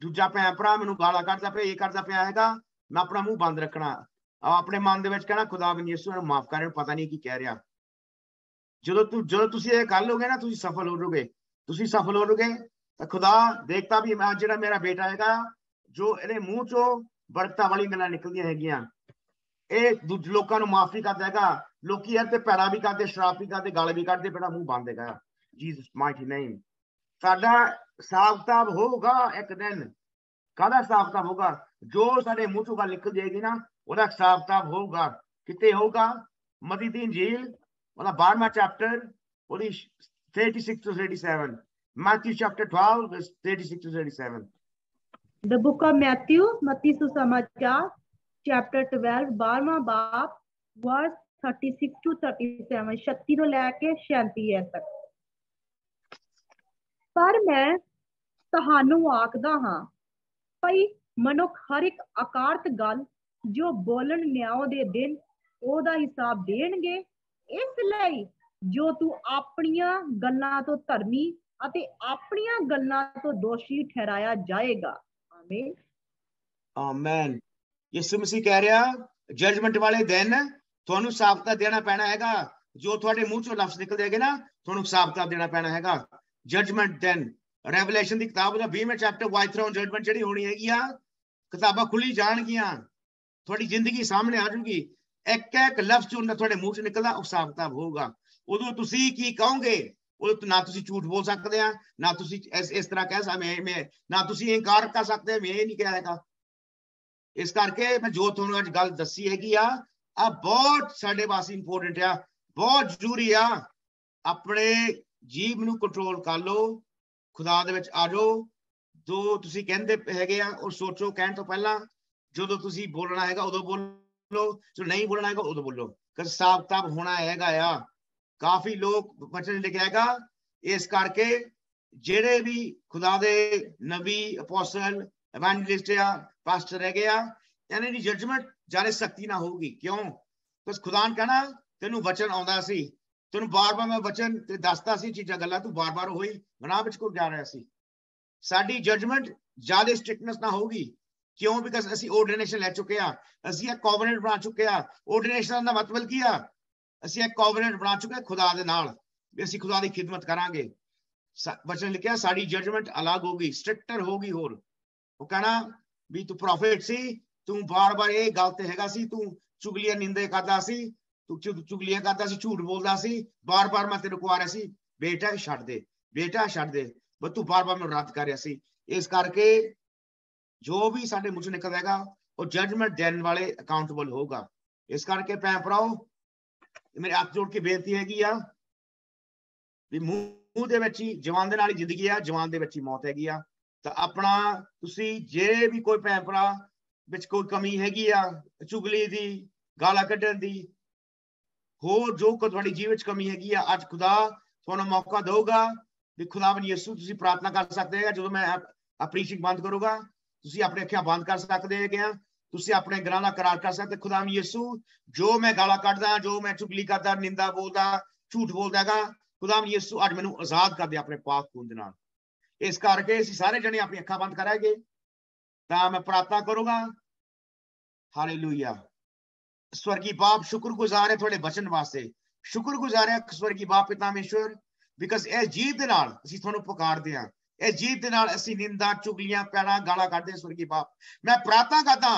ਦੂਜਾ ਭੈਣ ਭਰਾ ਮੈਨੂੰ ਗਾਲਾਂ ਕੱਢਦਾ ਪਿਆ ਇਹ ਕਰਦਾ ਪਿਆ ਹੈਗਾ ਮੈਂ ਆਪਣਾ ਮੂੰਹ ਬੰਦ ਰੱਖਣਾ ਆਪਣੇ ਮਨ ਦੇ ਵਿੱਚ ਕਹਿਣਾ ਖੁਦਾ ਯਿਸੂ ਨੂੰ ਮਾਫ ਕਰ ਪਤਾ ਨਹੀਂ ਕੀ ਕਹਿ ਰਿਹਾ। ਜਦੋਂ ਤੁਸੀਂ ਇਹ ਕਰ ਲੋਗੇ ਨਾ ਤੁਸੀਂ ਸਫਲ ਹੋ ਜਾਓਗੇ ਤਾਂ ਖੁਦਾ ਦੇਖਦਾ ਵੀ ਮੈਂ ਜਿਹੜਾ ਮੇਰਾ ਬੇਟਾ ਹੈਗਾ ਜੋ ਇਹਦੇ ਮੂੰਹ ਚੋਂ ਬਰਕਤਾਂ ਵਾਲੀ ਗੱਲਾਂ ਨਿਕਲਦੀਆਂ ਹੈਗੀਆਂ ਇਹ ਦੂਜੇ ਲੋਕਾਂ ਨੂੰ ਮਾਫ ਵੀ ਕਰਦਾ ਹੈਗਾ। ਲੋਕੀ ਯਾਰ ਤੇ ਪੈੜਾ ਵੀ ਕਰਦੇ ਸ਼ਰਾਬ ਵੀ ਕਰਦੇ ਗਾਲ ਵੀ ਕੱਢਦੇ ਬੇਟਾ ਮੂੰਹ ਬੰਦ ਹੈਗਾ। ਜੀਸਸ ਮਾਈਟੀ ਨੇਮ ਸਾਡਾ ਹਿਸਾਬ ਕਿਤਾਬ ਹੋਊਗਾ ਇੱਕ ਦਿਨ। ਕਾਹਦਾ ਹਿਸਾਬ ਕਿਤਾਬ ਹੋਊਗਾ ਜੋ ਸਾਡੇ ਮੂੰਹ ਚੋਂ ਗੱਲ ਨਿਕਲ ਜਾਏਗੀ ਨਾ ਉਹਦਾ ਹਿਸਾਬ ਕਿਤਾਬ ਹੋਊਗਾ। ਕਿਤੇ ਹੋਊਗਾ ਮਤੀ ਦੀ ਇੰਜੀਲ ਉਹਦਾ 12ਵਾਂ ਚੈਪਟਰ ਉਹਦੀ 36 to 37 Matthew chapter 12 verse 36 to 37 The book of Matthew Mati ਸੁਸਮਾਚਾਰ chapter 12 12ਵਾਂ ਬਾਬ verse 36 to 37 36 ਤੋਂ ਲੈ ਕੇ 37 ਤੱਕ। ਪਰ ਮੈਂ ਤੁਹਾਨੂੰ ਆਖਦਾ ਹਾਂ ਭਈ ਮਨੁੱਖ ਹਰ ਇੱਕ ਅਕਾਰਤ ਗੱਲ ਜੋ ਬੋਲਣ ਨਿਆਂ ਦੇ ਦਿਨ ਉਹਦਾ ਹਿਸਾਬ ਦੇਣਗੇ। ਇਸ ਲਈ ਜੋ ਤੂੰ ਆਪਣੀਆਂ ਗੱਲਾਂ ਤੋਂ ਧਰਮੀ ਅਤੇ ਆਪਣੀਆਂ ਗੱਲਾਂ ਤੋਂ ਦੋਸ਼ੀ ਠਹਿਰਾਇਆ ਜਾਏਗਾ। ਆਮੀਨ ਆਮੇਨ। ਯਿਸੂ ਮਸੀਹ ਕਹਿ ਰਿਹਾ ਜਜਮੈਂਟ ਵਾਲੇ ਦਿਨ ਤੁਹਾਨੂੰ ਸਾਬਤਾ ਦੇਣਾ ਪੈਣਾ ਹੈਗਾ। ਜੋ ਤੁਹਾਡੇ ਮੂੰਹ ਚੋਂ ਲਫ਼ਜ਼ ਨਿਕਲਦੇ ਹੈਗੇ ਨਾ ਤੁਹਾਨੂੰ ਸਾਬਤਾ ਦੇਣਾ ਪੈਣਾ ਹੈਗਾ। ਜਜਮੈਂਟ ਦਿਨ ਰੈਵਲੇਸ਼ਨ ਦੀ ਕਿਤਾਬ ਦਾ 20ਵੇਂ ਚੈਪਟਰ ਵਾਈਟ ਥਰੋਨ ਜਜਮੈਂਟ ਜਿਹੜੀ ਹੋਣੀ ਹੈਗੀ ਆ, ਕਿਤਾਬਾਂ ਖੁੱਲੀ ਜਾਣਗੀਆਂ, ਤੁਹਾਡੀ ਜ਼ਿੰਦਗੀ ਸਾਹਮਣੇ ਆ ਜਾਊਗੀ। ਇੱਕ ਇੱਕ ਲਫ਼ਜ਼ ਜੋ ਤੁਹਾਡੇ ਮੂੰਹ ਚ ਨਿਕਲਦਾ ਉਹ ਹਿਸਾਬ ਕਿਤਾਬ ਹੋਊਗਾ। ਉਦੋਂ ਤੁਸੀਂ ਕੀ ਕਹੋਗੇ? ਉਦੋਂ ਨਾ ਤੁਸੀਂ ਝੂਠ ਬੋਲ ਸਕਦੇ ਆ, ਨਾ ਤੁਸੀਂ ਇਸ ਤਰ੍ਹਾਂ ਕਹਿ ਸਕਦੇ, ਨਾ ਤੁਸੀਂ ਇਨਕਾਰ ਕਰ ਸਕਦੇ ਮੈਂ ਇਹ ਨਹੀਂ ਕਿਹਾ ਹੈਗਾ। ਇਸ ਕਰਕੇ ਮੈਂ ਜੋ ਤੁਹਾਨੂੰ ਅੱਜ ਗੱਲ ਦੱਸੀ ਹੈਗੀ ਆ ਬਹੁਤ ਸਾਡੇ ਵਾਸਤੇ ਇੰਪੋਰਟੈਂਟ ਆ, ਬਹੁਤ ਜ਼ਰੂਰੀ ਆ। ਆਪਣੇ ਜੀਭ ਨੂੰ ਕੰਟਰੋਲ ਕਰ ਲਓ, ਖੁਦਾ ਦੇ ਵਿੱਚ ਆ ਜਾਓ। ਜੋ ਤੁਸੀਂ ਕਹਿੰਦੇ ਹੈਗੇ ਆ ਉਹ ਸੋਚੋ ਕਹਿਣ ਤੋਂ ਪਹਿਲਾਂ। ਜਦੋਂ ਤੁਸੀਂ ਬੋਲਣਾ ਹੈਗਾ ਉਦੋਂ ਬੋਲੋ, ਜੋ ਨਹੀਂ ਬੋਲਣਾ ਹੈਗਾ ਉਦੋਂ ਬੋਲੋ। ਹਿਸਾਬ ਕਿਤਾਬ ਹੋਣਾ ਹੈਗਾ ਆ। ਕਾਫੀ ਲੋਕ ਵਚਨ ਲਿਖਿਆ ਹੈਗਾ। ਇਸ ਕਰਕੇ ਜਿਹੜੇ ਵੀ ਖੁਦਾ ਦੇ ਨਬੀ, ਅਪੋਸਲ, ਇਵੈਂਜਲਿਸਟ ਆ, ਪਾਸਟਰ ਹੈਗੇ ਆ, ਇਹਨਾਂ ਦੀ ਜਜਮੈਂਟ ਜ਼ਿਆਦਾ ਸਖਤੀ ਨਾ ਹੋਊਗੀ। ਕਿਉਂ? ਕਿਉਂਕਿ ਖੁਦਾ ਨੇ ਕਹਿਣਾ ਤੈਨੂੰ ਵਚਨ ਆਉਂਦਾ ਸੀ, ਤੈਨੂੰ ਬਾਰ-ਬਾਰ ਮੈਂ ਵਚਨ ਤੇ ਦੱਸਦਾ ਸੀ ਚੀਜ਼ਾਂ ਗੱਲਾਂ, ਤੂੰ ਬਾਰ-ਬਾਰ ਹੋਈ ਗੁਨਾਹ ਵਿੱਚ ਕੁਰ ਜਾ ਰਿਹਾ ਸੀ। ਸਾਡੀ ਜਜਮੈਂਟ ਜ਼ਿਆਦਾ ਸਟ੍ਰਿਕਟਨੈਸ ਨਾ ਹੋਊਗੀ। ਕਿਉਂ? ਬਿਕਾਜ਼ ਅਸੀਂ ਆਰਡੀਨੇਸ਼ਨ ਲੈ ਚੁੱਕੇ ਆ, ਅਸੀਂ ਇੱਕ ਕੋਵੈਨੈਂਟ ਬਣਾ ਚੁੱਕੇ ਆ। ਆਰਡੀਨੇਸ਼ਨ ਦਾ ਮਤਲਬ ਕੀ ਆ? ਅਸੀਂ ਇੱਕ ਕੋਵੈਨੈਂਟ ਬਣਾ ਚੁੱਕੇ ਖੁਦਾ ਦੇ ਨਾਲ ਵੀ ਅਸੀਂ ਖੁਦਾ ਦੀ ਖਿਦਮਤ ਕਰਾਂਗੇ। ਵਚਨ ਲਿਖਿਆ ਸਾਡੀ ਜਜਮੈਂਟ ਅਲੱਗ ਹੋਗੀ, ਸਟ੍ਰਿਕਟਰ ਹੋਗੀ। ਹੋਰ ਉਹ ਕਹਿਣਾ ਵੀ ਤੂੰ ਪ੍ਰੋਫਿਟ ਸੀ, ਤੂੰ ਬਾਰ-ਬਾਰ ਇਹ ਗੱਲ ਤੇ ਹੈਗਾ ਸੀ, ਤੂੰ ਚੁਗਲੀਆਂ ਨਿੰਦੇ ਕਰਦਾ ਸੀ, ਤੂੰ ਚੁਗਲੀਆਂ ਕਰਦਾ ਸੀ, ਝੂਠ ਬੋਲਦਾ ਸੀ, ਬਾਰ-ਬਾਰ ਮੈਂ ਤੈਨੂੰ ਕਹਾ ਰਿਹਾ ਸੀ ਬੇਟਾ ਛੱਡ ਦੇ, ਬੇਟਾ ਛੱਡ ਦੇ, ਬਸ ਤੂੰ ਬਾਰ-ਬਾਰ ਮੈਨੂੰ ਰੱਦ ਕਰ ਰਿਹਾ ਸੀ। ਇਸ ਕਰਕੇ ਜੋ ਵੀ ਸਾਡੇ ਮੂੰਹ ਚੋਂ ਨਿਕਲਦਾ ਹੈਗਾ ਉਹ ਜਜਮੈਂਟ ਦੇਣ ਵਾਲੇ ਅਕਾਊਂਟੇਬਲ ਹੋਊਗਾ। ਇਸ ਕਰਕੇ ਭੈਣ ਭਰਾਓ ਮੇਰੇ ਹੱਥ ਜੋੜ ਕੇ ਬੇਨਤੀ ਹੈਗੀ ਆ ਵੀ ਮੂੰਹ ਦੇ ਵਿੱਚ ਹੀ ਜਵਾਨ ਦੇ ਨਾਲ ਹੀ ਜ਼ਿੰਦਗੀ ਆ, ਜਵਾਨ ਦੇ ਵਿੱਚ ਹੀ ਮੌਤ ਹੈਗੀ ਆ। ਤਾਂ ਆਪਣਾ ਤੁਸੀਂ ਜੇ ਵੀ ਕੋਈ ਭੈਣ ਭਰਾ ਵਿੱਚ ਕੋਈ ਕਮੀ ਹੈਗੀ ਆ, ਚੁਗਲੀ ਦੀ, ਗਾਲਾਂ ਕੱਢਣ ਦੀ, ਹੋਰ ਜੋ ਤੁਹਾਡੀ ਜੀਵਨ ਵਿੱਚ ਕਮੀ ਹੈਗੀ ਆ, ਅੱਜ ਖੁਦਾ ਤੁਹਾਨੂੰ ਮੌਕਾ ਦਊਗਾ ਵੀ ਖੁਦਾਵੰਦ ਯਿਸੂ ਤੁਸੀਂ ਪ੍ਰਾਰਥਨਾ ਕਰ ਸਕਦੇ ਹੋ। ਜਦੋਂ ਮੈਂ ਪ੍ਰੀਚਿੰਗ ਬੰਦ ਕਰੂੰਗਾ ਤੁਸੀਂ ਆਪਣੇ ਅੱਖਾਂ ਬੰਦ ਕਰ ਸਕਦੇ ਹੈਗੇ ਆ, ਤੁਸੀਂ ਆਪਣੇ ਘਰਾਂ ਦਾ ਕਰਾਰ ਕਰ ਸਕਦੇ। ਖੁਦਾਵੰਦ ਯਿਸੂ ਜੋ ਮੈਂ ਗਾਲਾਂ ਕੱਢਦਾ, ਜੋ ਮੈਂ ਚੁਗਲੀ ਕਰਦਾ, ਨਿੰਦਾ ਬੋਲਦਾ, ਝੂਠ ਬੋਲਦਾ ਹੈਗਾ, ਖੁਦਾਵੰਦ ਯਿਸੂ ਅੱਜ ਮੈਨੂੰ ਆਜ਼ਾਦ ਕਰ ਦੇ ਆਪਣੇ ਪਾਕ ਖੂਨ ਦੇ ਨਾਲ। ਇਸ ਕਰਕੇ ਅਸੀਂ ਸਾਰੇ ਜਣੇ ਆਪਣੀ ਅੱਖਾਂ ਬੰਦ ਕਰਾਂਗੇ ਤਾਂ ਮੈਂ ਪ੍ਰਾਰਥਨਾ ਕਰੂੰਗਾ। ਹਾਲੇਲੂਇਆ। स्वर्गीय बाप शुक्रगुजार है थोड़े वचन वास्ते, शुक्रगुजार है स्वर्गीय बाप पिता परमेश्वर, बिकॉज इस जीत दे नाल ਅਸੀਂ ਤੁਹਾਨੂੰ ਪੁਕਾਰਦੇ ਹਾਂ। ਇਸ ਜੀਤ ਦੇ ਨਾਲ ਅਸੀਂ ਨਿੰਦਾ, ਚੁਗਲੀਆਂ, ਪੈਣਾ, ਗਾਲਾਂ ਕੱਢਦੇ स्वर्गीय बाप। ਮੈਂ ਪ੍ਰਾਰਥਨਾ ਕਰਦਾ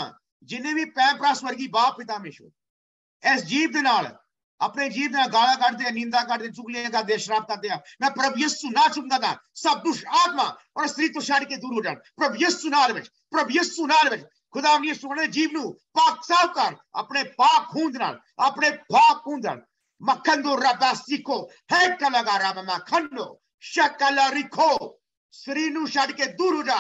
ਜਿੰਨੇ ਵੀ ਭੈਣ ਭਰਾ स्वर्गीय बाप पिता परमेश्वर ਇਸ ਜੀਤ ਦੇ ਨਾਲ अपने जीव में गाला काटते हैं, निंदा करते, चुगलियां करते, शराब करते हैं, मैं प्रभु यीशु ना चुमदा सब दुष्ट आत्मा और स्त्री तो छड़ के दूर हो जान प्रभु यीशु नाम में, प्रभु यीशु नाम में। खुदा यीशु ने जीव नु पाक साफ कर अपने पाक खून दे नाल, अपने पाक खून दे नाल। मखंदो रबासी को है कलगा रब मखंदो शकला रिखो स्त्री नु छड़ के दूर हो जा।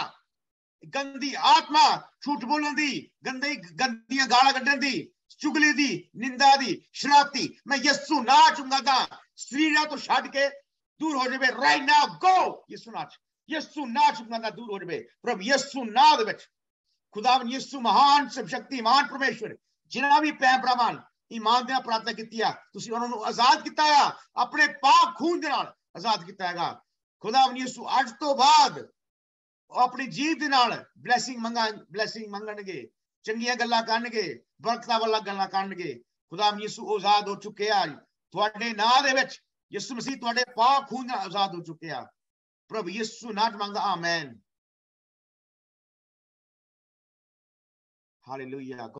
गंदी आत्मा झूठ बोलन दी, गंदियां गाला कड्डन दी, चुगली दी, निंदा दी, शराब दी, मैं यीशु ना चुंगा स्त्रीया तो छड़ के दूर हो जावे राइट नाउ गो। यीशु ना चुंगा दूर हो जावे प्रभु यीशु ना दे विच। खुदावन यीशु महान शक्तिमान परमेश्वर जिन्हां भी भैन भरावां ईमान दे प्रार्थना कीती आ तुसीं उन्हां नूं आजाद कीता आ, अपने पाक खून दे नाल आजाद कीता हैगा। खुदावन यीशु अज तो बाद अपनी जीव दे नाल ब्लैसिंग मंगणगे, चंगियां गल्लां करनगे, बरकतां वाला गल्लां करनगे। खुदावन यीशु आजाद हो चुके आ तुहाडे नां दे विच। यीशु मसीह तुहाडे पाक खून नाल आजाद हो चुके आ। प्रभु यीशु नाम च मंगदा आमीन। हालेलुया।